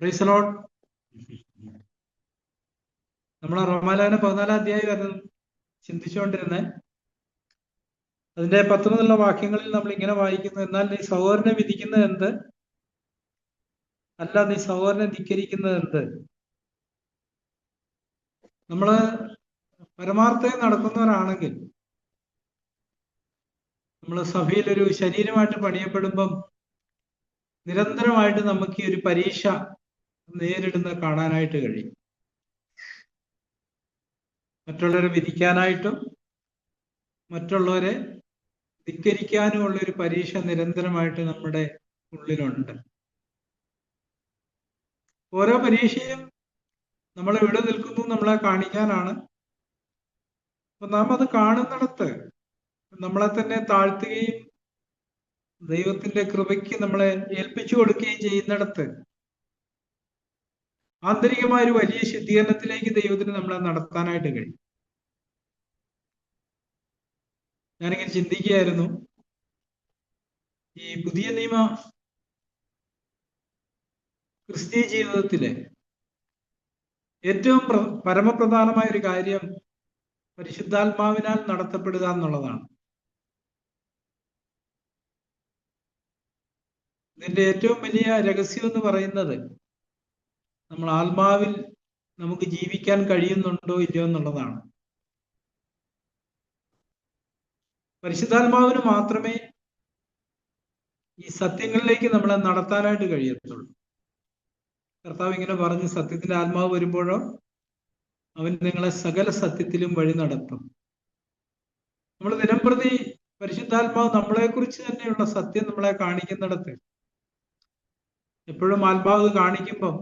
Praise the Lord. നമ്മൾ റോമാലേഖനം 14 അധ്യായം ചിന്തിച്ചുകൊണ്ടിരുന്നേ. അതിന്റെ 10 മുതലുള്ള വാക്യങ്ങളിൽ നമ്മൾ ഇങ്ങനെ വായിക്കുന്നു: എന്നാൽ നീ സഹോദരനെ വിധിക്കുന്നത് എന്ത്? അല്ല, നീ സഹോദരനെ ധിക്കരിക്കുന്നത് എന്ത്? നമ്മള് പരമാർത്ഥം നടക്കുന്നവരാണെങ്കിൽ, നമ്മൾ സഭയിലൊരു ശരീരമായിട്ട് പണിയപ്പെടുമ്പം നിരന്തരമായിട്ട് നമുക്ക് ഈ ഒരു പരീക്ഷ നേരിടുന്ന കാണാനായിട്ട് കഴിയും. മറ്റുള്ളവരെ വിധിക്കാനായിട്ടും മറ്റുള്ളവരെ ധിക്കരിക്കാനുമുള്ള ഒരു പരീക്ഷ നിരന്തരമായിട്ട് നമ്മുടെ ഉള്ളിലുണ്ട്. ഓരോ പരീക്ഷയും നമ്മൾ എവിടെ നിൽക്കുന്നു നമ്മളെ കാണിക്കാനാണ്. അപ്പൊ നാം അത് കാണുന്നിടത്ത് നമ്മളെ തന്നെ താഴ്ത്തുകയും ദൈവത്തിന്റെ കൃപയ്ക്ക് നമ്മളെ ഏൽപ്പിച്ചു കൊടുക്കുകയും ചെയ്യുന്നിടത്ത് ആന്തരികമായ ഒരു വലിയ ശുദ്ധീകരണത്തിലേക്ക് ദൈവത്തിന് നമ്മളെ നടത്താനായിട്ട് കഴിയും. ഞാനിങ്ങനെ ചിന്തിക്കുകയായിരുന്നു, ഈ പുതിയ നിയമ ക്രിസ്തീയ ജീവിതത്തിലെ ഏറ്റവും പരമപ്രധാനമായ ഒരു കാര്യം പരിശുദ്ധാത്മാവിനാൽ നടത്തപ്പെടുക എന്നുള്ളതാണ്. ഇതിന്റെ ഏറ്റവും വലിയ രഹസ്യം എന്ന് പറയുന്നത് നമ്മൾ ആത്മാവിൽ നമുക്ക് ജീവിക്കാൻ കഴിയുന്നുണ്ടോ ഇല്ലയോ എന്നുള്ളതാണ്. പരിശുദ്ധാത്മാവിന് മാത്രമേ ഈ സത്യങ്ങളിലേക്ക് നമ്മളെ നടത്താനായിട്ട് കഴിയത്തുള്ളൂ. കർത്താവ് ഇങ്ങനെ പറഞ്ഞു, സത്യത്തിന്റെ ആത്മാവ് വരുമ്പോഴോ അവൻ നിങ്ങളെ സകല സത്യത്തിലും വഴി നടത്തും. നമ്മൾ ദിനംപ്രതി പരിശുദ്ധാത്മാവ് നമ്മളെ കുറിച്ച് തന്നെയുള്ള സത്യം നമ്മളെ കാണിക്കുന്നിടത്ത് എപ്പോഴും ആത്മാവ് കാണിക്കുമ്പം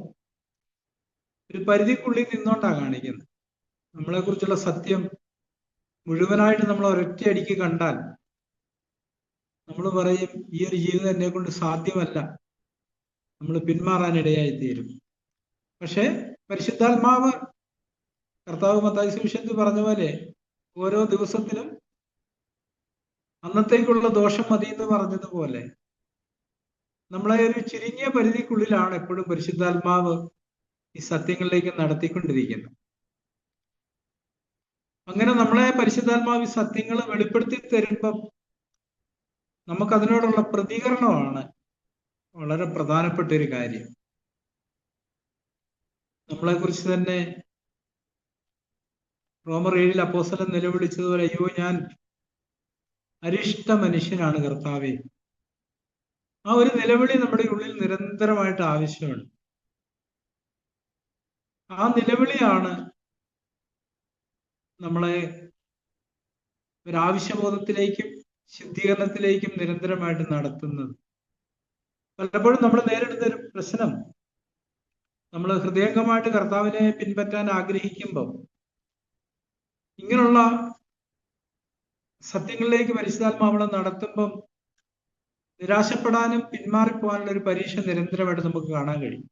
ഒരു പരിധിക്കുള്ളിൽ നിന്നോണ്ടാണ് കാണിക്കുന്നത്. നമ്മളെ കുറിച്ചുള്ള സത്യം മുഴുവനായിട്ട് നമ്മൾ ഒരൊറ്റയടിക്ക് കണ്ടാൽ നമ്മൾ പറയും, ഈ ഒരു ജീവിതം എന്നെ കൊണ്ട് സാധ്യമല്ല, നമ്മൾ പിന്മാറാനിടയായി തീരും. പക്ഷെ പരിശുദ്ധാത്മാവ്, കർത്താവ് മത്തായി സുവിശേഷത്തിൽ പറഞ്ഞ പോലെ, ഓരോ ദിവസത്തിലും അന്നത്തേക്കുള്ള ദോഷം മതി എന്ന് പറഞ്ഞതുപോലെ നമ്മളെ ഒരു ചുരുങ്ങിയ പരിധിക്കുള്ളിലാണ് എപ്പോഴും പരിശുദ്ധാത്മാവ് ഈ സത്യങ്ങളിലേക്ക് നടത്തിക്കൊണ്ടിരിക്കുന്നത്. അങ്ങനെ നമ്മളെ പരിശുദ്ധാത്മാവ് ഈ സത്യങ്ങൾ വെളിപ്പെടുത്തി തരുമ്പം നമുക്കതിനോടുള്ള പ്രതികരണമാണ് വളരെ പ്രധാനപ്പെട്ട ഒരു കാര്യം. നമ്മളെ കുറിച്ച് തന്നെ റോമർ 7 അപ്പോസ്തലൻ നിലവിളിച്ചതുപോലെ, അയ്യോ ഞാൻ അരിഷ്ട മനുഷ്യനാണ് കർത്താവേ. ആ ഒരു നിലവിളി നമ്മുടെ ഉള്ളിൽ നിരന്തരമായിട്ട് ആവശ്യമുണ്ട്. ആ നിലവിളിയാണ് നമ്മളെ ഒരാവശ്യബോധത്തിലേക്കും ശുദ്ധീകരണത്തിലേക്കും നിരന്തരമായിട്ട് നടത്തുന്നത്. പലപ്പോഴും നമ്മൾ നേരിടുന്ന ഒരു പ്രശ്നം, നമ്മൾ ഹൃദയംഗമായിട്ട് കർത്താവിനെ പിൻപറ്റാൻ ആഗ്രഹിക്കുമ്പോൾ ഇങ്ങനെയുള്ള സത്യങ്ങളിലേക്ക് പരിശുദ്ധാത്മാവളെ നടത്തുമ്പം നിരാശപ്പെടാനും പിന്മാറിപ്പോകാനുള്ള ഒരു പരീക്ഷ നിരന്തരമായിട്ട് നമുക്ക് കാണാൻ കഴിയും.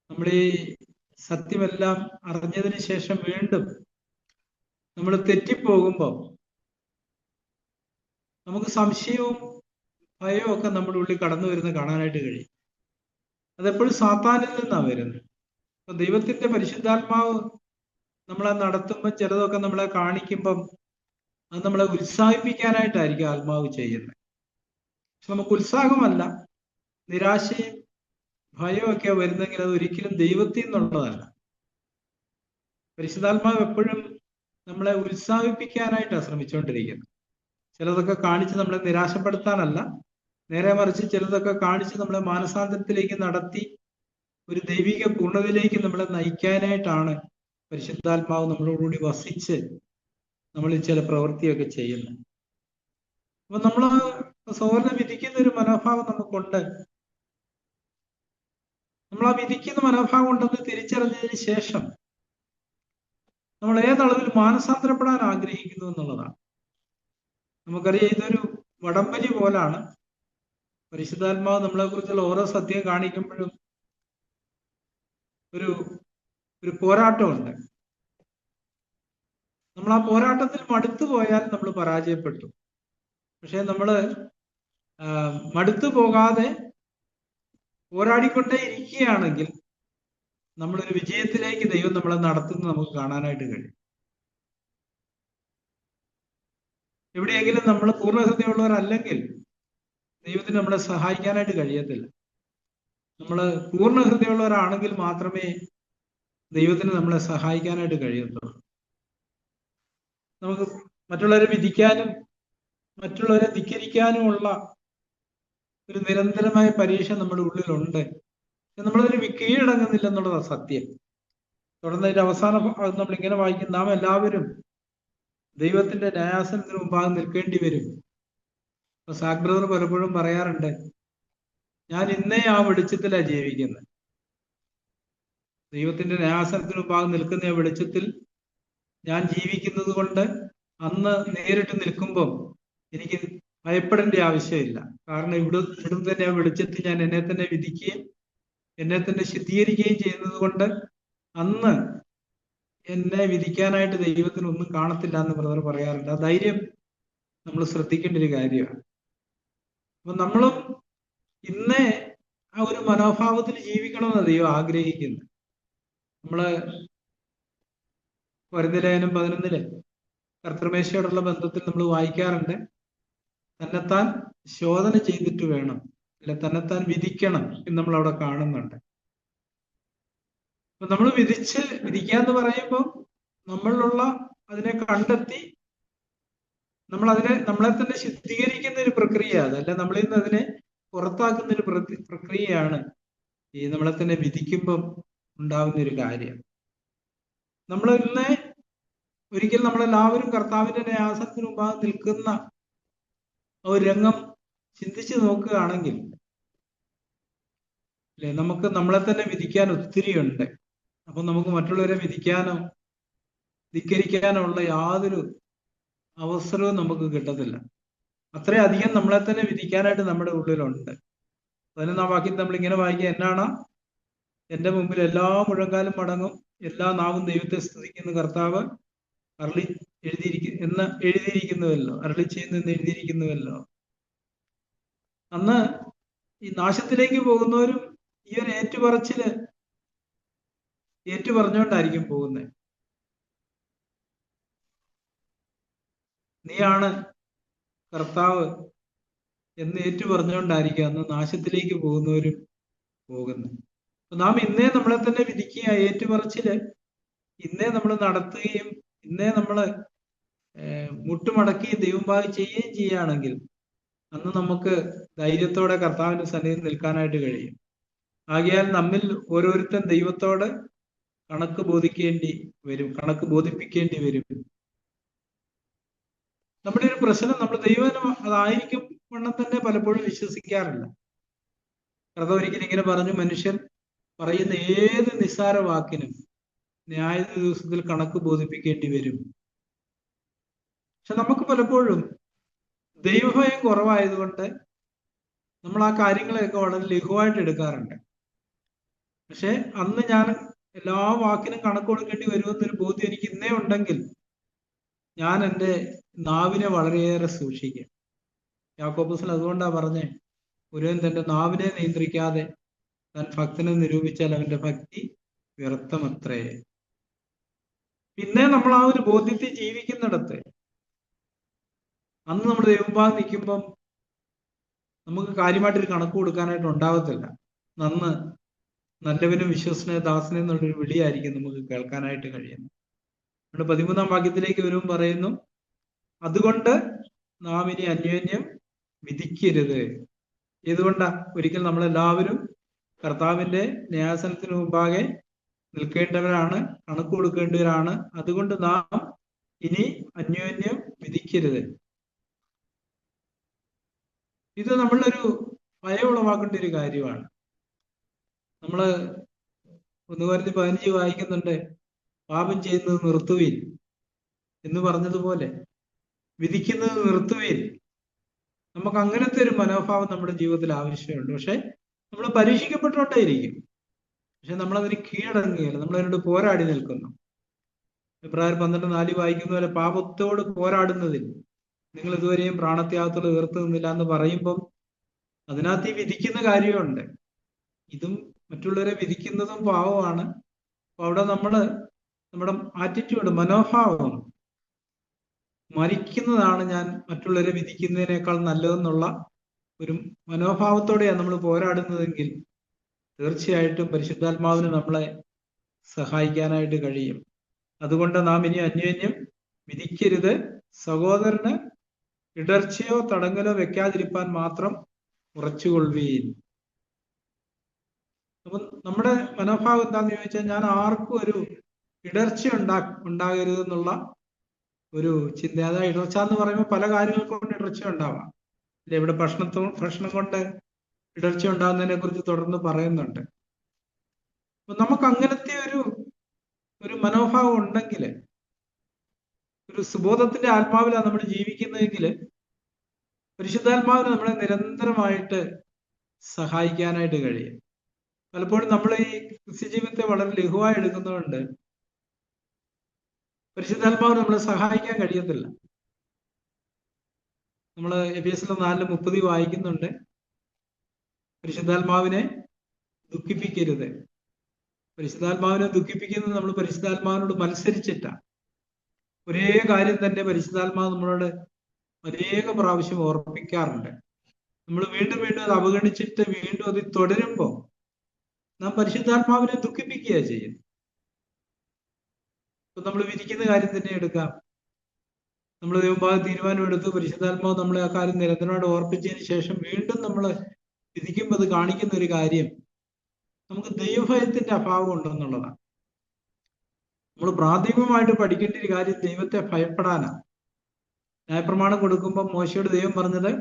നമ്മൾ ഈ സത്യമെല്ലാം അറിഞ്ഞതിന് ശേഷം വീണ്ടും നമ്മൾ തെറ്റിപ്പോകുമ്പോൾ നമുക്ക് സംശയവും ഭയവും ഒക്കെ നമ്മുടെ ഉള്ളിൽ കടന്നു വരുന്നത് കാണാനായിട്ട് കഴിയും. അതെപ്പോഴും സാത്താനിൽ നിന്നാണ് വരുന്നത്. അപ്പൊ ദൈവത്തിന്റെ പരിശുദ്ധാത്മാവ് നമ്മളെ നടത്തുമ്പോൾ ചിലതൊക്കെ നമ്മളെ കാണിക്കുമ്പം അത് നമ്മളെ ഉത്സാഹിപ്പിക്കാനായിട്ടായിരിക്കും ആത്മാവ് ചെയ്യുന്നത്. പക്ഷെ നമുക്ക് ഉത്സാഹമല്ല, നിരാശയും ഭയവും ഒക്കെ വരുന്നെങ്കിൽ അത് ഒരിക്കലും ദൈവത്തിൽ നിന്നുള്ളതല്ല. പരിശുദ്ധാത്മാവ് എപ്പോഴും നമ്മളെ ഉത്സാഹിപ്പിക്കാനായിട്ടാണ് ശ്രമിച്ചുകൊണ്ടിരിക്കുന്നത്. ചിലതൊക്കെ കാണിച്ച് നമ്മളെ നിരാശപ്പെടുത്താനല്ല, നേരെ മറിച്ച് ചിലതൊക്കെ കാണിച്ച് നമ്മളെ മാനസാന്തരത്തിലേക്ക് നടത്തി ഒരു ദൈവിക പൂർണ്ണതയിലേക്ക് നമ്മളെ നയിക്കാനായിട്ടാണ് പരിശുദ്ധാത്മാവ് നമ്മളോടുകൂടി വസിച്ച് നമ്മളിൽ ചില പ്രവൃത്തിയൊക്കെ ചെയ്യുന്നത്. അപ്പൊ നമ്മള് സഹോദരനെ വിധിക്കുന്ന ഒരു മനോഭാവം നമുക്കുണ്ട്. നമ്മൾ ആ വിധിക്കുന്ന മനോഭാവം ഉണ്ടെന്ന് തിരിച്ചറിഞ്ഞതിന് ശേഷം നമ്മൾ ഏതളവിൽ മാനസാന്തരപ്പെടാൻ ആഗ്രഹിക്കുന്നു എന്നുള്ളതാണ്. നമുക്കറിയാം, ഇതൊരു വടംവലി പോലാണ്. പരിശുദ്ധാത്മാവ് നമ്മളെ കുറിച്ചുള്ള ഓരോ സത്യം കാണിക്കുമ്പോഴും ഒരു പോരാട്ടമുണ്ട്. നമ്മൾ ആ പോരാട്ടത്തിൽ മടുത്തു പോയാൽ നമ്മൾ പരാജയപ്പെട്ടു. പക്ഷെ നമ്മൾ മടുത്തു പോകാതെ പോരാടിക്കൊണ്ടേ ഇരിക്കുകയാണെങ്കിൽ നമ്മളൊരു വിജയത്തിലേക്ക് ദൈവം നമ്മളെ നടത്തുന്നത് നമുക്ക് കാണാനായിട്ട് കഴിയും. എവിടെയെങ്കിലും നമ്മൾ പൂർണ്ണഹൃദയമുള്ളവരല്ലെങ്കിൽ ദൈവത്തിന് നമ്മളെ സഹായിക്കാനായിട്ട് കഴിയത്തില്ല. നമ്മൾ പൂർണ്ണ ഹൃദയമുള്ളവരാണെങ്കിൽ മാത്രമേ ദൈവത്തിന് നമ്മളെ സഹായിക്കാനായിട്ട് കഴിയത്തുള്ളൂ. നമുക്ക് മറ്റുള്ളവരെ വിധിക്കാനും മറ്റുള്ളവരെ ധിക്കരിക്കാനുമുള്ള ഒരു നിരന്തരമായ പരീക്ഷ നമ്മുടെ ഉള്ളിലുണ്ട്. നമ്മളതിന് കീഴടങ്ങുന്നില്ലെന്നുള്ളതാണ് സത്യം. തുടർന്ന് അതിന്റെ അവസാന ഭാഗം നമ്മൾ ഇങ്ങനെ വായിക്കും, നാം എല്ലാവരും ദൈവത്തിന്റെ ന്യായാസനത്തിന് മുമ്പാകെ നിൽക്കേണ്ടി വരും. അപ്പൊ സാക് ബ്രദർ പലപ്പോഴും പറയാറുണ്ട്, ഞാൻ ഇന്നേ ആ വെളിച്ചത്തിലാണ് ജീവിക്കുന്നത്. ദൈവത്തിന്റെ ന്യായാസനത്തിന് മുമ്പാകെ നിൽക്കുന്ന ആ വെളിച്ചത്തിൽ ഞാൻ ജീവിക്കുന്നത് കൊണ്ട് അന്ന് നേരിട്ട് നിൽക്കുമ്പോൾ എനിക്ക് ഭയപ്പെടേണ്ട ആവശ്യമില്ല. കാരണം ഇവിടുന്ന് തന്നെ ആ വെളിച്ചത്തിൽ ഞാൻ എന്നെ തന്നെ വിധിക്കുകയും എന്നെ തന്നെ ശുദ്ധീകരിക്കുകയും ചെയ്യുന്നത് കൊണ്ട് അന്ന് എന്നെ വിധിക്കാനായിട്ട് ദൈവത്തിന് ഒന്നും കാണത്തില്ല എന്ന് ബ്രദർ പറയാറുണ്ട്. ആ ധൈര്യം നമ്മൾ ശ്രദ്ധിക്കേണ്ട ഒരു കാര്യമാണ്. അപ്പൊ നമ്മളും ഇന്നേ ആ ഒരു മനോഭാവത്തിൽ ജീവിക്കണമെന്ന് ദൈവം ആഗ്രഹിക്കുന്നു. നമ്മള് കൊരിന്ത്യലേഖനം 11 കർത്തൃമേശയോടുള്ള ബന്ധത്തിൽ നമ്മൾ വായിക്കാറുണ്ട്, തന്നെത്താൻ ശോധന ചെയ്തിട്ട് വേണം, അല്ലെ തന്നെത്താൻ വിധിക്കണം എന്ന് നമ്മൾ അവിടെ കാണുന്നുണ്ട്. അപ്പൊ നമ്മൾ വിധിക്കാന്ന് പറയുമ്പോൾ നമ്മളിലുള്ള അതിനെ കണ്ടെത്തി നമ്മളെ തന്നെ ശുദ്ധീകരിക്കുന്ന ഒരു പ്രക്രിയ, അതല്ല നമ്മളിൽ നിന്ന് അതിനെ പുറത്താക്കുന്ന ഒരു പ്രക്രിയയാണ് ഈ നമ്മളെ തന്നെ വിധിക്കുമ്പം ഉണ്ടാകുന്ന ഒരു കാര്യം. നമ്മൾ ഇന്ന് ഒരിക്കൽ നമ്മളെല്ലാവരും കർത്താവിന്റെ ന്യായാസനത്തിന് മുമ്പാകെ നിൽക്കുന്ന ഒരു രംഗം ചിന്തിച്ചു നോക്കുകയാണെങ്കിൽ അല്ലെ, നമുക്ക് നമ്മളെ തന്നെ വിധിക്കാൻ ഒത്തിരി ഉണ്ട്. അപ്പൊ നമുക്ക് മറ്റുള്ളവരെ വിധിക്കാനോ ധിക്കരിക്കാനോ ഉള്ള യാതൊരു അവസരവും നമുക്ക് കിട്ടത്തില്ല. അത്രയധികം നമ്മളെ തന്നെ വിധിക്കാനായിട്ട് നമ്മുടെ ഉള്ളിലുണ്ട്. 11-ാം വാക്യം നമ്മൾ ഇങ്ങനെ വായിക്കുക, എന്നാണ് എന്റെ മുമ്പിൽ എല്ലാ മുഴങ്കാലും മടങ്ങും, എല്ലാ നാവും ദൈവത്തെ സ്തുതിക്കുന്ന കർത്താവ് എഴുതിയിരിക്കുന്നുവല്ലോ, അരുളി ചെയ്യുന്നെന്ന് എഴുതിയിരിക്കുന്നുവല്ലോ. അന്ന് ഈ നാശത്തിലേക്ക് പോകുന്നവരും ഈ ഒരു ഏറ്റുപറഞ്ഞുകൊണ്ടായിരിക്കും പോകുന്നത്. നീയാണ് കർത്താവ് എന്ന് ഏറ്റുപറഞ്ഞുകൊണ്ടായിരിക്കും അന്ന് നാശത്തിലേക്ക് പോകുന്നവരും പോകുന്നത്. നാം ഇന്നേ നമ്മളെ തന്നെ വിധിക്കുക, ഏറ്റുപറച്ചില് ഇന്നേ നമ്മൾ നടത്തുകയും ഇന്നേ നമ്മൾ മുട്ടുമടക്കി ദൈവഭാഗം ചെയ്യുകയും ചെയ്യുകയാണെങ്കിൽ അന്ന് നമുക്ക് ധൈര്യത്തോടെ കർത്താവിന്റെ സന്നിധിയിൽ നിൽക്കാനായിട്ട് കഴിയും. ആകയാൽ നമ്മിൽ ഓരോരുത്തരും ദൈവത്തോട് കണക്ക് ബോധിപ്പിക്കേണ്ടി വരും. നമ്മുടെ ഒരു പ്രശ്നം നമ്മൾ ദൈവം അതായിരിക്കും വണ്ണം തന്നെ പലപ്പോഴും വിശ്വസിക്കാറില്ല. കർത്താവ് ഒരിക്കലും ഇങ്ങനെ പറഞ്ഞു, മനുഷ്യൻ പറയുന്ന ഏത് നിസ്സാര വാക്കിനും ന്യായ ദിവസത്തിൽ കണക്ക് ബോധിപ്പിക്കേണ്ടി വരും. പക്ഷെ നമുക്ക് പലപ്പോഴും ദൈവഭയം കുറവായതുകൊണ്ട് നമ്മൾ ആ കാര്യങ്ങളെയൊക്കെ വളരെ ലഘുവായിട്ട് എടുക്കാറുണ്ട്. പക്ഷെ അന്ന് ഞാൻ എല്ലാ വാക്കിനും കണക്ക് കൊടുക്കേണ്ടി വരുമെന്നൊരു ബോധ്യം എനിക്ക് ഇന്നേ ഉണ്ടെങ്കിൽ ഞാൻ എൻ്റെ നാവിനെ വളരെയേറെ സൂക്ഷിക്കും. യാക്കോബൂസിൽ അതുകൊണ്ടാ പറഞ്ഞേ, ഒരുവൻ തന്റെ നാവിനെ നിയന്ത്രിക്കാതെ താൻ ഭക്തനെ നിരൂപിച്ചാൽ അവന്റെ ഭക്തി വ്യർത്ഥമത്രേ. പിന്നെ നമ്മൾ ആ ഒരു ബോധ്യത്തിൽ ജീവിക്കുന്നിടത്ത് അന്ന് നമ്മൾ ദൈവഭാഗം നിൽക്കുമ്പം നമുക്ക് കാര്യമായിട്ടൊരു കണക്ക് കൊടുക്കാനായിട്ട് ഉണ്ടാവത്തില്ല. നല്ലവനും വിശ്വസനെ ദാസനെ എന്നുള്ളൊരു വിളിയായിരിക്കും നമുക്ക് കേൾക്കാനായിട്ട് കഴിയുന്നത്. നമ്മുടെ 13-ാം വാക്യത്തിലേക്ക് വരുമ്പോൾ പറയുന്നു, അതുകൊണ്ട് നാം ഇനി അന്യോന്യം വിധിക്കരുത്. ഏതുകൊണ്ടാ? ഒരിക്കൽ നമ്മളെല്ലാവരും കർത്താവിന്റെ ന്യായാസനത്തിന് മുമ്പാകെ നിൽക്കേണ്ടവരാണ്, കണക്ക് കൊടുക്കേണ്ടവരാണ്. അതുകൊണ്ട് നാം ഇനി അന്യോന്യം വിധിക്കരുത്. ഇത് നമ്മളൊരു ഭയം ഉളവാക്കേണ്ട ഒരു കാര്യമാണ്. നമ്മള് 1 കൊരിന്ത്യർ 15 വായിക്കുന്നുണ്ട്, പാപം ചെയ്യുന്നത് നിർത്തുവീൻ എന്ന് പറഞ്ഞതുപോലെ വിധിക്കുന്നത് നിർത്തുവീൻ. നമുക്ക് അങ്ങനത്തെ ഒരു മനോഭാവം നമ്മുടെ ജീവിതത്തിൽ ആവശ്യമുണ്ട്. പക്ഷെ നമ്മൾ പരീക്ഷിക്കപ്പെട്ടുകൊണ്ടേയിരിക്കും. പക്ഷെ നമ്മളതിന് കീഴടങ്ങുകയില്ല, നമ്മളതിനോട് പോരാടി നിൽക്കുന്നു. എബ്രായർ 12:4 വായിക്കുന്ന പോലെ, പാപത്തോട് പോരാടുന്നതിൽ നിങ്ങൾ ഇതുവരെയും പ്രാണത്യാഗത്തോട് എതിർത്ത് നിന്നില്ല എന്ന് പറയുമ്പം അതിനകത്ത് ഈ വിധിക്കുന്ന കാര്യമുണ്ട്. ഇതും മറ്റുള്ളവരെ വിധിക്കുന്നതും പാവമാണ്. അപ്പൊ അവിടെ നമ്മുടെ ആറ്റിറ്റ്യൂഡ്, മനോഭാവം, മരിക്കുന്നതാണ് ഞാൻ മറ്റുള്ളവരെ വിധിക്കുന്നതിനേക്കാൾ നല്ലതെന്നുള്ള ഒരു മനോഭാവത്തോടെയാണ് നമ്മൾ പോരാടുന്നതെങ്കിൽ തീർച്ചയായിട്ടും പരിശുദ്ധാത്മാവിന് നമ്മളെ സഹായിക്കാനായിട്ട് കഴിയും. അതുകൊണ്ട് നാം ഇനി അന്യോന്യം വിധിക്കരുത്, സഹോദരന് ഇടർച്ചയോ തടങ്കലോ വെക്കാതിരിപ്പാൻ മാത്രം ഉറച്ചുകൊള്ളുവീൻ. അപ്പം നമ്മുടെ മനോഭാവം എന്താന്ന് ചോദിച്ചാൽ, ഞാൻ ആർക്കും ഒരു ഇടർച്ച ഉണ്ടാകരുതെന്നുള്ള ഒരു ചിന്ത. അതായത് ഇടർച്ച എന്ന് പറയുമ്പോൾ പല കാര്യങ്ങൾ കൊണ്ട് ഇടർച്ച ഉണ്ടാവാം. ഇവിടെ ഭക്ഷണം കൊണ്ട് ഇടർച്ച ഉണ്ടാകുന്നതിനെ കുറിച്ച് തുടർന്ന് പറയുന്നുണ്ട്. അപ്പൊ നമുക്ക് അങ്ങനത്തെ ഒരു മനോഭാവം ഉണ്ടെങ്കിൽ, ഒരു സുബോധത്തിന്റെ ആത്മാവിലാണ് നമ്മൾ ജീവിക്കുന്നതെങ്കിൽ പരിശുദ്ധാത്മാവിന് നമ്മളെ നിരന്തരമായിട്ട് സഹായിക്കാനായിട്ട് കഴിയും. പലപ്പോഴും നമ്മൾ ഈ ക്രിസ്ത്യ ജീവിതത്തെ വളരെ ലഘുവായി എടുക്കുന്നതുകൊണ്ട് പരിശുദ്ധാത്മാവിന് നമ്മളെ സഹായിക്കാൻ കഴിയത്തില്ല. നമ്മൾ എഫേസ്യർ 4:30 വായിക്കുന്നുണ്ട്, പരിശുദ്ധാത്മാവിനെ ദുഃഖിപ്പിക്കരുത്. പരിശുദ്ധാത്മാവിനെ ദുഃഖിപ്പിക്കുന്നത് നമ്മൾ പരിശുദ്ധാത്മാവിനോട് മത്സരിച്ചിട്ടാണ്. ഒരേ കാര്യം തന്നെ പരിശുദ്ധാത്മാവ് നമ്മളോട് അനേക പ്രാവശ്യം ഓർപ്പിക്കാറുണ്ട്. നമ്മൾ വീണ്ടും വീണ്ടും അത് അവഗണിച്ചിട്ട് വീണ്ടും അത് തുടരുമ്പോൾ നാം പരിശുദ്ധാത്മാവിനെ ദുഃഖിപ്പിക്കുകയാണ് ചെയ്യുന്നത്. ഇപ്പൊ നമ്മൾ വിധിക്കുന്ന കാര്യം തന്നെ എടുക്കാം. നമ്മൾ ദൈവഭാഗം തീരുമാനം എടുത്ത് പരിശുദ്ധാത്മാവ് നമ്മളെ ആ കാര്യം നിരന്തരമായിട്ട് ഓർപ്പിച്ചതിന് ശേഷം വീണ്ടും നമ്മൾ വിധിക്കുമ്പോൾ അത് കാണിക്കുന്ന ഒരു കാര്യം നമുക്ക് ദൈവഭയത്തിന്റെ അഭാവം ഉണ്ടെന്നുള്ളതാണ്. നമ്മൾ പ്രാഥമികമായിട്ട് പഠിക്കേണ്ട ഒരു കാര്യം ദൈവത്തെ ഭയപ്പെടാനാണ്. ന്യായപ്രമാണം കൊടുക്കുമ്പോൾ മോശയോട് ദൈവം പറഞ്ഞത്,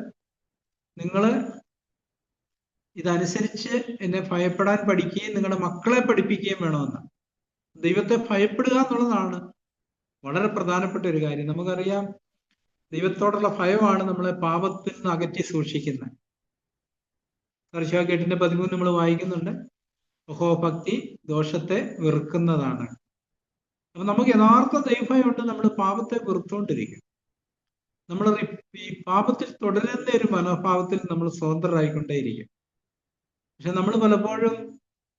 നിങ്ങൾ ഇതനുസരിച്ച് എന്നെ ഭയപ്പെടാൻ പഠിക്കുകയും നിങ്ങളുടെ മക്കളെ പഠിപ്പിക്കുകയും വേണമെന്ന്. ദൈവത്തെ ഭയപ്പെടുക എന്നുള്ളതാണ് വളരെ പ്രധാനപ്പെട്ട ഒരു കാര്യം. നമുക്കറിയാം, ദൈവത്തോടുള്ള ഭയമാണ് നമ്മളെ പാപത്തിൽ നിന്ന് അകറ്റി സൂക്ഷിക്കുന്നത്. കർശാക്കേട്ടിന്റെ 13 നമ്മൾ വായിക്കുന്നുണ്ട്, യഹോഭക്തി ദോഷത്തെ വെറുക്കുന്നതാണ്. അപ്പൊ നമുക്ക് യഥാർത്ഥ ദൈവഭയം ഉണ്ട്, നമ്മൾ പാപത്തെ വെറുത്തുകൊണ്ടിരിക്കും. നമ്മൾ ഈ പാപത്തിൽ തുടരുന്ന ഒരു മനോഭാവത്തിൽ നമ്മൾ സ്വതന്ത്രരായിക്കൊണ്ടേയിരിക്കും. പക്ഷെ നമ്മൾ പലപ്പോഴും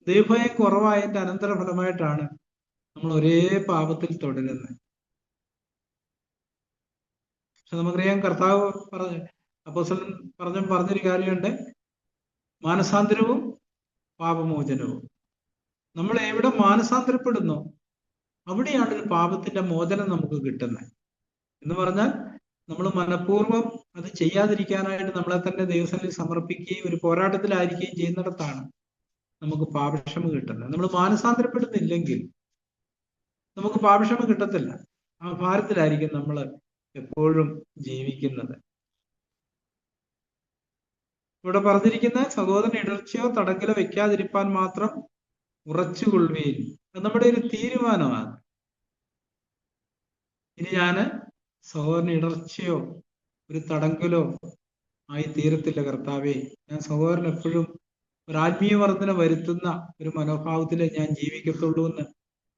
ദൈവഭയം കുറവായതിന്റെ അനന്തരഫലമായിട്ടാണ് നമ്മൾ ഒരേ പാപത്തിൽ തുടരുന്നത്. പക്ഷെ നമുക്കറിയാം, കർത്താവ് അപ്പോസ്തലൻ പറഞ്ഞൊരു കാര്യമുണ്ട്, മാനസാന്തരവും പാപമോചനവും. നമ്മൾ എവിടെ മാനസാന്തരപ്പെടുന്നു അവിടെയാണ് ഒരു പാപത്തിന്റെ മോചനം നമുക്ക് കിട്ടുന്നത്. എന്ന് പറഞ്ഞാൽ നമ്മൾ മനഃപൂർവ്വം അത് ചെയ്യാതിരിക്കാനായിട്ട് നമ്മളെ തന്നെ ദൈവസന്നിധിയിൽ സമർപ്പിക്കുകയും ഒരു പോരാട്ടത്തിലായിരിക്കുകയും ചെയ്യുന്നിടത്താണ് നമുക്ക് പാപക്ഷമ കിട്ടുന്നത്. നമ്മൾ മാനസാന്തരപ്പെടുന്നില്ലെങ്കിൽ നമുക്ക് പാപക്ഷമ കിട്ടത്തില്ല. ആ ഭാരത്തിലായിരിക്കും നമ്മൾ എപ്പോഴും ജീവിക്കുന്നത്. ഇവിടെ പറഞ്ഞിരിക്കുന്ന സഹോദരൻ ഇടർച്ചയോ തടങ്കലോ വെക്കാതിരിപ്പാൻ മാത്രം ഉറച്ചുകൊള്ളുകയും, അത് നമ്മുടെ ഒരു തീരുമാനമാണ്. ഇനി ഞാന് സഹോദരൻ ഇടർച്ചയോ ഒരു തടങ്കലോ ആയി തീരത്തില്ല കർത്താവേ, ഞാൻ സഹോദരൻ എപ്പോഴും ഒരു ആത്മീയ വർധന വരുത്തുന്ന ഒരു മനോഭാവത്തിലെ ഞാൻ ജീവിക്കത്തുള്ളൂ എന്ന്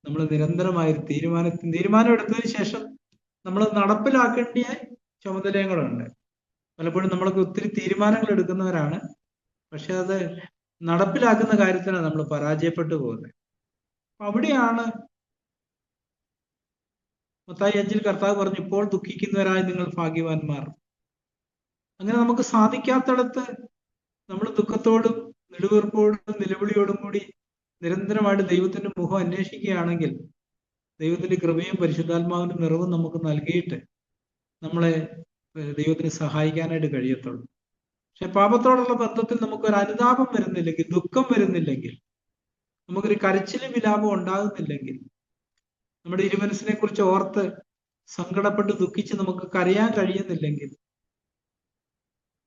നമ്മൾ നിരന്തരമായ തീരുമാനം എടുത്തതിന് ശേഷം നമ്മൾ നടപ്പിലാക്കേണ്ട ചുമതലകളുണ്ട്. പലപ്പോഴും നമ്മളൊക്കെ ഒത്തിരി തീരുമാനങ്ങൾ എടുക്കുന്നവരാണ്, പക്ഷെ അത് നടപ്പിലാക്കുന്ന കാര്യത്തിനാണ് നമ്മൾ പരാജയപ്പെട്ടു പോകുന്നത്. അപ്പൊ അവിടെയാണ് മത്തായി 5 കർത്താവ് പറഞ്ഞു, ഇപ്പോൾ ദുഃഖിക്കുന്നവരായി നിങ്ങൾ ഭാഗ്യവാന്മാർ. അങ്ങനെ നമുക്ക് സാധിക്കാത്തടത്ത് നമ്മൾ ദുഃഖത്തോടും നെടുവീർപ്പോടും നിലവിളിയോടും കൂടി നിരന്തരമായിട്ട് ദൈവത്തിന്റെ മുഖം അന്വേഷിക്കുകയാണെങ്കിൽ ദൈവത്തിന്റെ കൃപയും പരിശുദ്ധാത്മാവിന്റെ നിറവും നമുക്ക് നൽകിയിട്ട് നമ്മളെ ദൈവത്തിന് സഹായിക്കാനായിട്ട് കഴിയത്തുള്ളൂ. പക്ഷെ പാപത്തോടുള്ള ബന്ധത്തിൽ നമുക്കൊരു അനുതാപം വരുന്നില്ലെങ്കിൽ, ദുഃഖം വരുന്നില്ലെങ്കിൽ, നമുക്കൊരു കരച്ചിലും വിലാപം ഉണ്ടാകുന്നില്ലെങ്കിൽ, നമ്മുടെ ഇരുമനസിനെ കുറിച്ച് ഓർത്ത് സങ്കടപ്പെട്ട് ദുഃഖിച്ച് നമുക്ക് കരയാൻ കഴിയുന്നില്ലെങ്കിൽ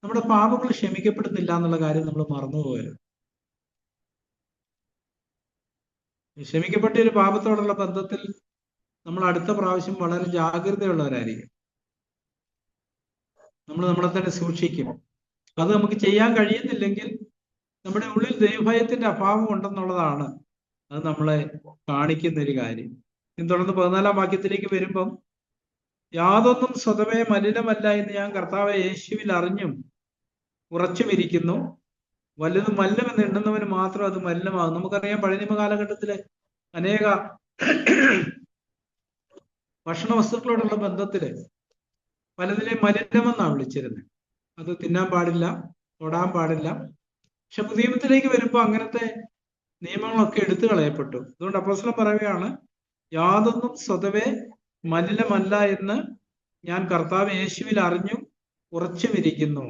നമ്മുടെ പാപങ്ങൾ ക്ഷമിക്കപ്പെടുന്നില്ല എന്നുള്ള കാര്യം നമ്മൾ മറന്നുപോകരുത്. ക്ഷമിക്കപ്പെട്ട ഒരു പാപത്തോടുള്ള ബന്ധത്തിൽ നമ്മൾ അടുത്ത പ്രാവശ്യം വളരെ ജാഗ്രതയുള്ളവരായിരിക്കും. നമ്മൾ നമ്മളെ തന്നെ സൂക്ഷിക്കും. അത് നമുക്ക് ചെയ്യാൻ കഴിയുന്നില്ലെങ്കിൽ നമ്മുടെ ഉള്ളിൽ ദൈവഭയത്തിന്റെ അഭാവം ഉണ്ടെന്നുള്ളതാണ് അത് നമ്മളെ കാണിക്കുന്ന ഒരു കാര്യം. തുടർന്ന് 14-ാം വാക്യത്തിലേക്ക് വരുമ്പം, യാതൊന്നും സ്വതവേ മലിനമല്ല എന്ന് ഞാൻ കർത്താവ് യേശുവിൽ അറിഞ്ഞും ഉറച്ചുമിരിക്കുന്നു. വല്ലതും മലിനമെന്ന് എണ്ണുന്നവന് മാത്രം അത് മലിനമാകും. നമുക്കറിയാം പഴയ നിയമ കാലഘട്ടത്തിലെ അനേക ഭക്ഷണ വസ്തുക്കളോടുള്ള ബന്ധത്തില് പലതിനെയും മലിനമെന്നാണ് വിളിച്ചിരുന്നത്. അത് തിന്നാൻ പാടില്ല, തൊടാൻ പാടില്ല. പക്ഷെ പുതിയ നിയമത്തിലേക്ക് വരുമ്പോൾ അങ്ങനത്തെ നിയമങ്ങളൊക്കെ എടുത്തു കളയപ്പെട്ടു. അതുകൊണ്ട് അപ്പോസ്തലൻ പറയുകയാണ്, യാതൊന്നും സ്വതവേ മലിനമല്ല എന്ന് ഞാൻ കർത്താവ് യേശുവിൽ അറിഞ്ഞും ഉറച്ചുമിരിക്കുന്നു.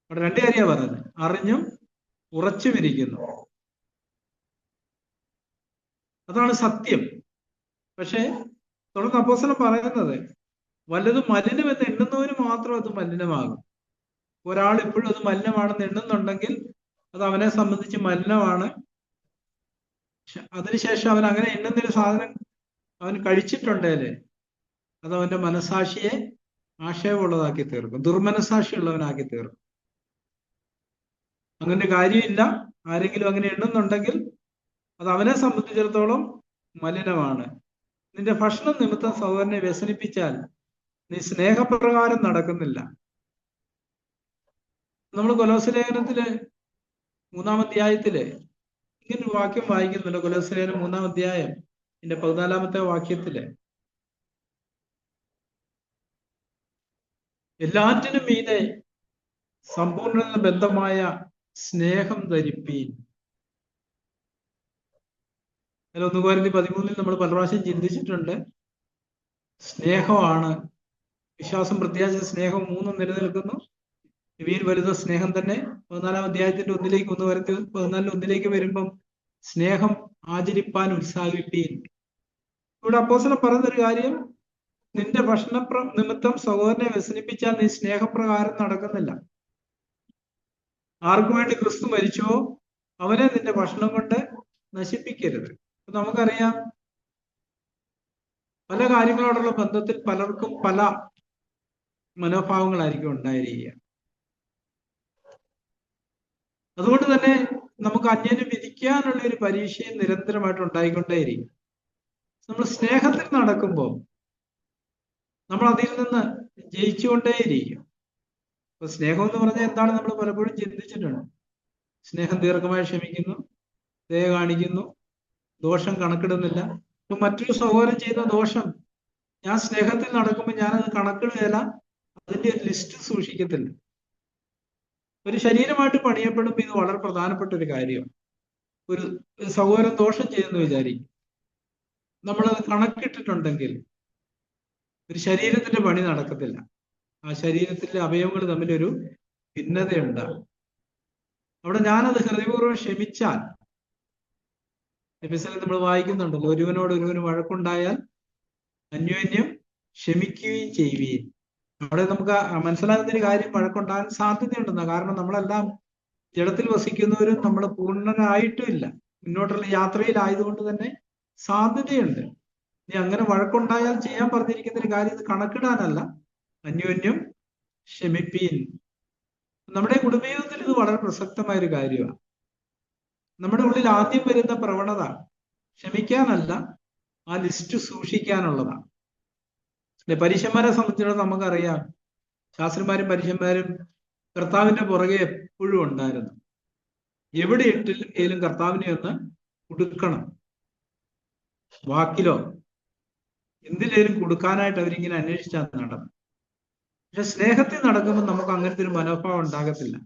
അവിടെ രണ്ട് കാര്യമാണ് പറഞ്ഞത്, അറിഞ്ഞും ഉറച്ചുമിരിക്കുന്നു. അതാണ് സത്യം. പക്ഷെ തുടർന്ന് അപ്പോസ്തലൻ പറയുന്നത്, വല്ലതും മലിനമെന്ന് എണ്ണുന്നവന് മാത്രം അത് മലിനമാകും. ഒരാൾ ഇപ്പോഴും അത് മലിനമാണെന്ന് എണ്ണുന്നുണ്ടെങ്കിൽ അത് അവനെ സംബന്ധിച്ച് മലിനമാണ്. അതിനുശേഷം അവൻ അങ്ങനെ എണ്ണുന്നൊരു സാധനം അവൻ കഴിച്ചിട്ടുണ്ടേല് അത് അവന്റെ മനസാക്ഷിയെ ആക്ഷേപമുള്ളതാക്കി തീർക്കും, ദുർമനസാക്ഷിയുള്ളവനാക്കി തീർക്കും. അങ്ങനെ കാര്യമില്ല. ആരെങ്കിലും അങ്ങനെ എണ്ണുന്നുണ്ടെങ്കിൽ അത് അവനെ സംബന്ധിച്ചിടത്തോളം മലിനമാണ്. നിന്റെ ഭക്ഷണം നിമിത്തം സഹോദരനെ വ്യസനിപ്പിച്ചാൽ നീ സ്നേഹപ്രകാരം നടക്കുന്നില്ല. നമ്മൾ കൊലോസ്യ ലേഖനത്തില് 3-ാം അധ്യായത്തില് ഇങ്ങനൊരു വാക്യം വായിക്കുന്നുണ്ട്. കൊലോസ്യ ലേഖനം 3-ാം അധ്യായം 14-ാമത്തെ വാക്യത്തില്, എല്ലാറ്റിനും മീതെ സമ്പൂർണ്ണ ബന്ധമായ സ്നേഹം ധരിപ്പീൻ. അതിൽ 1 കൊരിന്ത്യർ 13 നമ്മൾ പല പ്രാവശ്യം ചിന്തിച്ചിട്ടുണ്ട്. സ്നേഹമാണ് വിശ്വാസം, പ്രത്യാശ, സ്നേഹം മൂന്നും നിലനിൽക്കുന്നു. ഇവയിൽ വലുത സ്നേഹം തന്നെ. 14-ാം അധ്യായത്തിന്റെ 1 കൊരിന്ത്യർ 14:1 വരുമ്പം സ്നേഹം ആചരിപ്പാൻ ഉത്സാഹിപ്പീൻ. ഇവിടെ അപ്പോസ്തലൻ പറയുന്നൊരു കാര്യം, നിന്റെ ഭക്ഷണ നിമിത്തം സഹോദരനെ വ്യസനിപ്പിച്ചാൽ നീ സ്നേഹപ്രകാരം നടക്കുന്നില്ല. ആർക്കു വേണ്ടി ക്രിസ്തു മരിച്ചോ അവനെ നിന്റെ ഭക്ഷണം കൊണ്ട് നശിപ്പിക്കരുത്. നമുക്കറിയാം പല കാര്യങ്ങളോടുള്ള ബന്ധത്തിൽ പലർക്കും പല മനോഭാവങ്ങളായിരിക്കും ഉണ്ടായിരിക്കുക. അതുകൊണ്ട് തന്നെ നമുക്ക് അന്യനെ വിധിക്കാനുള്ള ഒരു പരീക്ഷയും നിരന്തരമായിട്ട് ഉണ്ടായിക്കൊണ്ടേയിരിക്കും. നമ്മൾ സ്നേഹത്തിൽ നടക്കുമ്പോൾ നമ്മൾ അതിൽ നിന്ന് ജയിച്ചുകൊണ്ടേയിരിക്കും. അപ്പൊ സ്നേഹം എന്ന് പറഞ്ഞാൽ എന്താണ് നമ്മൾ പലപ്പോഴും ചിന്തിച്ചിട്ടുണ്ട്. സ്നേഹം ദീർഘമായി ക്ഷമിക്കുന്നു, ദയ കാണിക്കുന്നു, ദോഷം കണക്കിടുന്നില്ല. ഇപ്പൊ മറ്റൊരു സഹോദരൻ ചെയ്യുന്ന ദോഷം ഞാൻ സ്നേഹത്തിൽ നടക്കുമ്പോൾ ഞാനത് കണക്കിടുകയില്ല, അതിന്റെ ലിസ്റ്റ് സൂക്ഷിക്കത്തില്ല. ഒരു ശരീരമായിട്ട് പണിയപ്പെടുമ്പോൾ ഇത് വളരെ പ്രധാനപ്പെട്ട ഒരു കാര്യമാണ്. ഒരു സഹോദരൻ ദോഷം ചെയ്യുന്നു വിചാരിക്കും, നമ്മളത് കണക്കിട്ടിട്ടുണ്ടെങ്കിൽ ഒരു ശരീരത്തിന്റെ പണി നടക്കത്തില്ല. ആ ശരീരത്തിലെ അവയവങ്ങൾ തമ്മിലൊരു ഭിന്നതയുണ്ടാകും. അവിടെ ഞാനത് ഹൃദയപൂർവ്വം ക്ഷമിച്ചാൽ, എപ്പിസോഡിൽ നമ്മൾ വായിക്കുന്നുണ്ടല്ലോ, ഒരുവനോട് ഒരുവന് വഴക്കുണ്ടായാൽ അന്യോന്യം ക്ഷമിക്കുകയും ചെയ്യുകയും. അവിടെ നമുക്ക് മനസ്സിലാകുന്നൊരു കാര്യം, വഴക്കുണ്ടാകാൻ സാധ്യതയുണ്ടെന്ന. കാരണം നമ്മളെല്ലാം ജഡത്തിൽ വസിക്കുന്നവരും നമ്മൾ പൂർണ്ണരായിട്ടും ഇല്ല, മുന്നോട്ടുള്ള യാത്രയിലായതുകൊണ്ട് തന്നെ സാധ്യതയുണ്ട്. ഇനി അങ്ങനെ വഴക്കുണ്ടായാൽ ചെയ്യാൻ പറഞ്ഞിരിക്കുന്ന ഒരു കാര്യം ഇത് കണക്കിടാനല്ല, അന്യോന്യം ക്ഷമിപ്പീൻ. നമ്മുടെ കുടുംബജീവിതത്തിൽ ഇത് വളരെ പ്രസക്തമായ ഒരു കാര്യമാണ്. നമ്മുടെ ഉള്ളിൽ ആദ്യം വരുന്ന പ്രവണത ക്ഷമിക്കാനല്ല, ആ ലിസ്റ്റ് സൂക്ഷിക്കാനുള്ളതാണ്. പരീശന്മാരെ സംബന്ധിച്ചിടത്തോളം നമുക്കറിയാം, ശാസ്ത്രിമാരും പരീശന്മാരും കർത്താവിന്റെ പുറകെ എപ്പോഴും ഉണ്ടായിരുന്നു. എവിടെ ഇട്ടിലും കർത്താവിനെ ഒന്ന് കൊടുക്കണം, വാക്കിലോ എന്തിലേലും കൊടുക്കാനായിട്ട് അവരിങ്ങനെ അന്വേഷിച്ചാൽ നടന്നു. പക്ഷെ സ്നേഹത്തിൽ നടക്കുമ്പോൾ നമുക്ക് അങ്ങനത്തെ ഒരു മനോഭാവം ഉണ്ടാകത്തില്ല.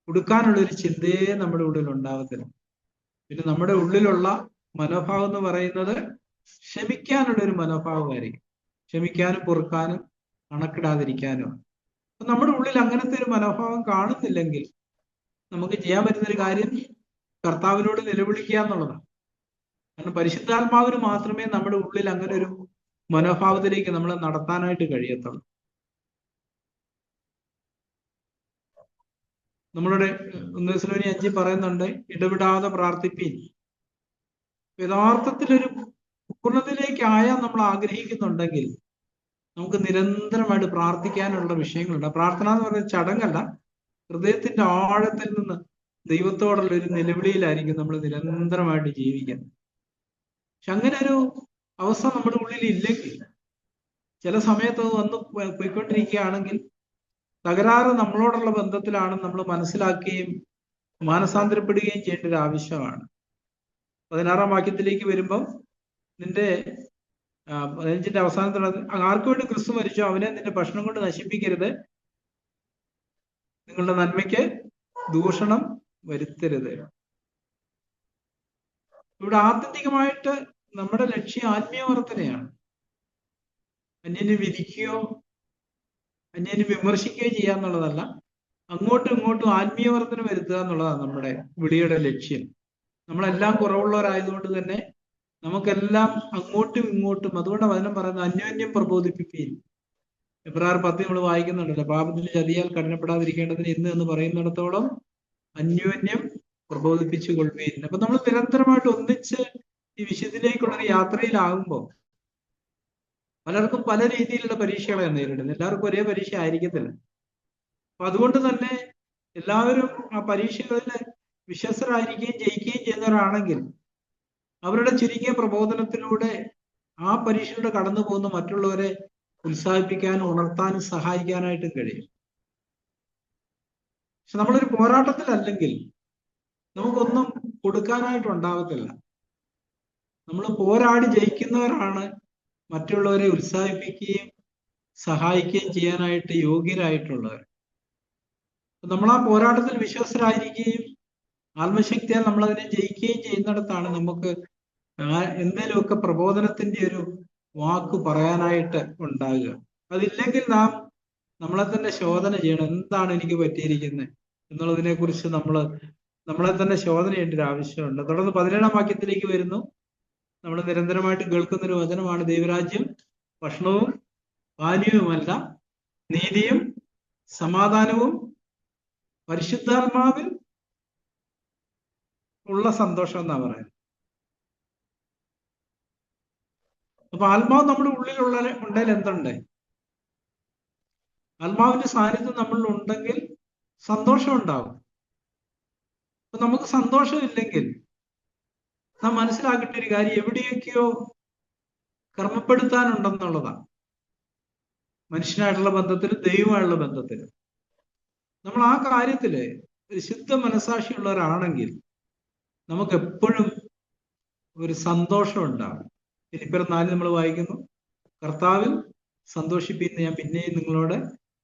കൊടുക്കാനുള്ളൊരു ചിന്തയെ നമ്മുടെ ഉള്ളിൽ ഉണ്ടാകത്തില്ല. പിന്നെ നമ്മുടെ ഉള്ളിലുള്ള മനോഭാവം എന്ന് പറയുന്നത് ക്ഷമിക്കാനുള്ളൊരു മനോഭാവമായിരിക്കും. ക്ഷമിക്കാനും പൊറുക്കാനും കണക്കിടാതിരിക്കാനും. അപ്പൊ നമ്മുടെ ഉള്ളിൽ അങ്ങനത്തെ ഒരു മനോഭാവം കാണുന്നില്ലെങ്കിൽ നമുക്ക് ചെയ്യാൻ പറ്റുന്നൊരു കാര്യം കർത്താവിനോട് നിലവിളിക്കുക എന്നുള്ളതാണ്. കാരണം പരിശുദ്ധാത്മാവിന് മാത്രമേ നമ്മുടെ ഉള്ളിൽ അങ്ങനെ ഒരു മനോഭാവത്തിലേക്ക് നമ്മൾ നടത്താനായിട്ട് കഴിയത്തുള്ളൂ. നമ്മളുടെ 1 Thessalonians 5 പറയുന്നുണ്ട്, ഇടവിടാതെ പ്രാർത്ഥിപ്പീൻ. യഥാർത്ഥത്തിലൊരു പൂർണ്ണതയിലേക്കായാൽ നമ്മൾ ആഗ്രഹിക്കുന്നുണ്ടെങ്കിൽ നമുക്ക് നിരന്തരമായിട്ട് പ്രാർത്ഥിക്കാനുള്ള വിഷയങ്ങളുണ്ട്. പ്രാർത്ഥന എന്ന് പറയുന്നത് ചടങ്ങല്ല, ഹൃദയത്തിന്റെ ആഴത്തിൽ നിന്ന് ദൈവത്തോടുള്ള ഒരു നിലവിളിയിലായിരിക്കും നമ്മൾ നിരന്തരമായിട്ട് ജീവിക്കുന്നത്. പക്ഷെ അങ്ങനെ ഒരു അവസ്ഥ നമ്മുടെ ഉള്ളിൽ ഇല്ലെങ്കിൽ, ചില സമയത്ത് അത് വന്ന് പോയിക്കൊണ്ടിരിക്കുകയാണെങ്കിൽ തകരാറ് നമ്മളോടുള്ള ബന്ധത്തിലാണെന്ന് നമ്മൾ മനസ്സിലാക്കുകയും മാനസാന്തരപ്പെടുകയും ചെയ്യേണ്ട ഒരു ആവശ്യമാണ്. 16-ാം വാക്യത്തിലേക്ക് വരുമ്പം നിന്റെ 15-ന്റെ അവസാനത്തുള്ള ആർക്കു വേണ്ടി ക്രിസ്തു മരിച്ചോ അവനെ നിന്റെ ഭക്ഷണം കൊണ്ട് നശിപ്പിക്കരുത്, നിങ്ങളുടെ നന്മയ്ക്ക് ദൂഷണം വരുത്തരുത്. ഇവിടെ ആത്യന്തികമായിട്ട് നമ്മുടെ ലക്ഷ്യം ആത്മീയവർദ്ധനയാണ്. അന്യനെ വിധിക്കുകയോ അന്യനെ വിമർശിക്കുകയോ ചെയ്യാന്നുള്ളതല്ല, അങ്ങോട്ടും ഇങ്ങോട്ടും ആത്മീയവർദ്ധന വരുത്തുക എന്നുള്ളതാണ് നമ്മുടെ വിളിയുടെ ലക്ഷ്യം. നമ്മളെല്ലാം കുറവുള്ളവരായതുകൊണ്ട് തന്നെ നമുക്കെല്ലാം അങ്ങോട്ടും ഇങ്ങോട്ടും, അതുകൊണ്ട് വചനം പറയുന്നത് അന്യോന്യം പ്രബോധിപ്പിക്കുകയും, എബ്രായർ 10 നമ്മൾ വായിക്കുന്നുണ്ടല്ലോ, പാപത്തിന്റെ ചതിയാൽ കഠിനപ്പെടാതിരിക്കേണ്ടതിന് ഇന്ന് എന്ന് പറയുന്നിടത്തോളം അന്യോന്യം പ്രബോധിപ്പിച്ചു കൊള്ളുകയും. അപ്പൊ നമ്മൾ നിരന്തരമായിട്ട് ഒന്നിച്ച് ഈ വിശുദ്ധിയിലേക്കുള്ളൊരു യാത്രയിലാകുമ്പോൾ പലർക്കും പല രീതിയിലുള്ള പരീക്ഷകളെ നേരിടുന്നത്. എല്ലാവർക്കും ഒരേ പരീക്ഷ ആയിരിക്കത്തില്ല. അപ്പൊ അതുകൊണ്ട് തന്നെ എല്ലാവരും ആ പരീക്ഷകളിൽ വിശ്വസ്തരായിരിക്കുകയും ജയിക്കുകയും ചെയ്യുന്നവരാണെങ്കിൽ അവരുടെ ചുരുങ്ങിയ പ്രബോധനത്തിലൂടെ ആ പരീക്ഷയിലൂടെ കടന്നു പോകുന്ന മറ്റുള്ളവരെ ഉത്സാഹിപ്പിക്കാനും ഉണർത്താനും സഹായിക്കാനായിട്ടും കഴിയും. പക്ഷെ നമ്മളൊരു പോരാട്ടത്തിലല്ലെങ്കിൽ നമുക്കൊന്നും കൊടുക്കാനായിട്ടുണ്ടാകത്തില്ല. നമ്മൾ പോരാടി ജയിക്കുന്നവരാണ് മറ്റുള്ളവരെ ഉത്സാഹിപ്പിക്കുകയും സഹായിക്കുകയും ചെയ്യാനായിട്ട് യോഗ്യരായിട്ടുള്ളവർ. നമ്മൾ ആ പോരാട്ടത്തിൽ വിശ്വസ്തരായിരിക്കുകയും ആത്മശക്തിയാൽ നമ്മളതിനെ ജയിക്കുകയും ചെയ്യുന്നിടത്താണ് നമുക്ക് എന്തെങ്കിലുമൊക്കെ പ്രബോധനത്തിന്റെ ഒരു വാക്ക് പറയാനായിട്ട് ഉണ്ടാകുക. അതില്ലെങ്കിൽ നാം നമ്മളെ തന്നെ ശോധന ചെയ്യണം. എന്താണ് എനിക്ക് പറ്റിയിരിക്കുന്നത് എന്നുള്ളതിനെ കുറിച്ച് നമ്മളെ തന്നെ ശോധന ചെയ്യേണ്ട ഒരു ആവശ്യമുണ്ട്. തുടർന്ന് 17-ാം വാക്യത്തിലേക്ക് വരുന്നു. നമ്മൾ നിരന്തരമായിട്ട് കേൾക്കുന്ന ഒരു വചനമാണ്, ദൈവരാജ്യം ഭക്ഷണവും പാനീയവുമല്ല, നീതിയും സമാധാനവും പരിശുദ്ധാത്മാവിൽ ഉള്ള സന്തോഷം എന്നാ പറയുന്നത്. അപ്പൊ ആത്മാവ് നമ്മുടെ ഉള്ളിലുള്ള ഉണ്ടെങ്കിൽ എന്തുണ്ട്? ആത്മാവിന്റെ സാന്നിധ്യം നമ്മളിൽ ഉണ്ടെങ്കിൽ സന്തോഷം ഉണ്ടാവും. അപ്പൊ നമുക്ക് സന്തോഷമില്ലെങ്കിൽ നാം മനസ്സിലാക്കേണ്ട ഒരു കാര്യം, എവിടെയൊക്കെയോ ക്രമപ്പെടുത്താനുണ്ടെന്നുള്ളതാണ്. മനുഷ്യനായിട്ടുള്ള ബന്ധത്തിലും ദൈവമായിട്ടുള്ള ബന്ധത്തിലും നമ്മൾ ആ കാര്യത്തില് ഒരു ശുദ്ധ മനസാക്ഷിയുള്ളവരാണെങ്കിൽ നമുക്ക് എപ്പോഴും ഒരു സന്തോഷം ഉണ്ടാകും. ഫിലിപ്പിയർ 4 നമ്മൾ വായിക്കുന്നു, കർത്താവിൽ സന്തോഷിപ്പിന്ന് ഞാൻ പിന്നെയും നിങ്ങളോട്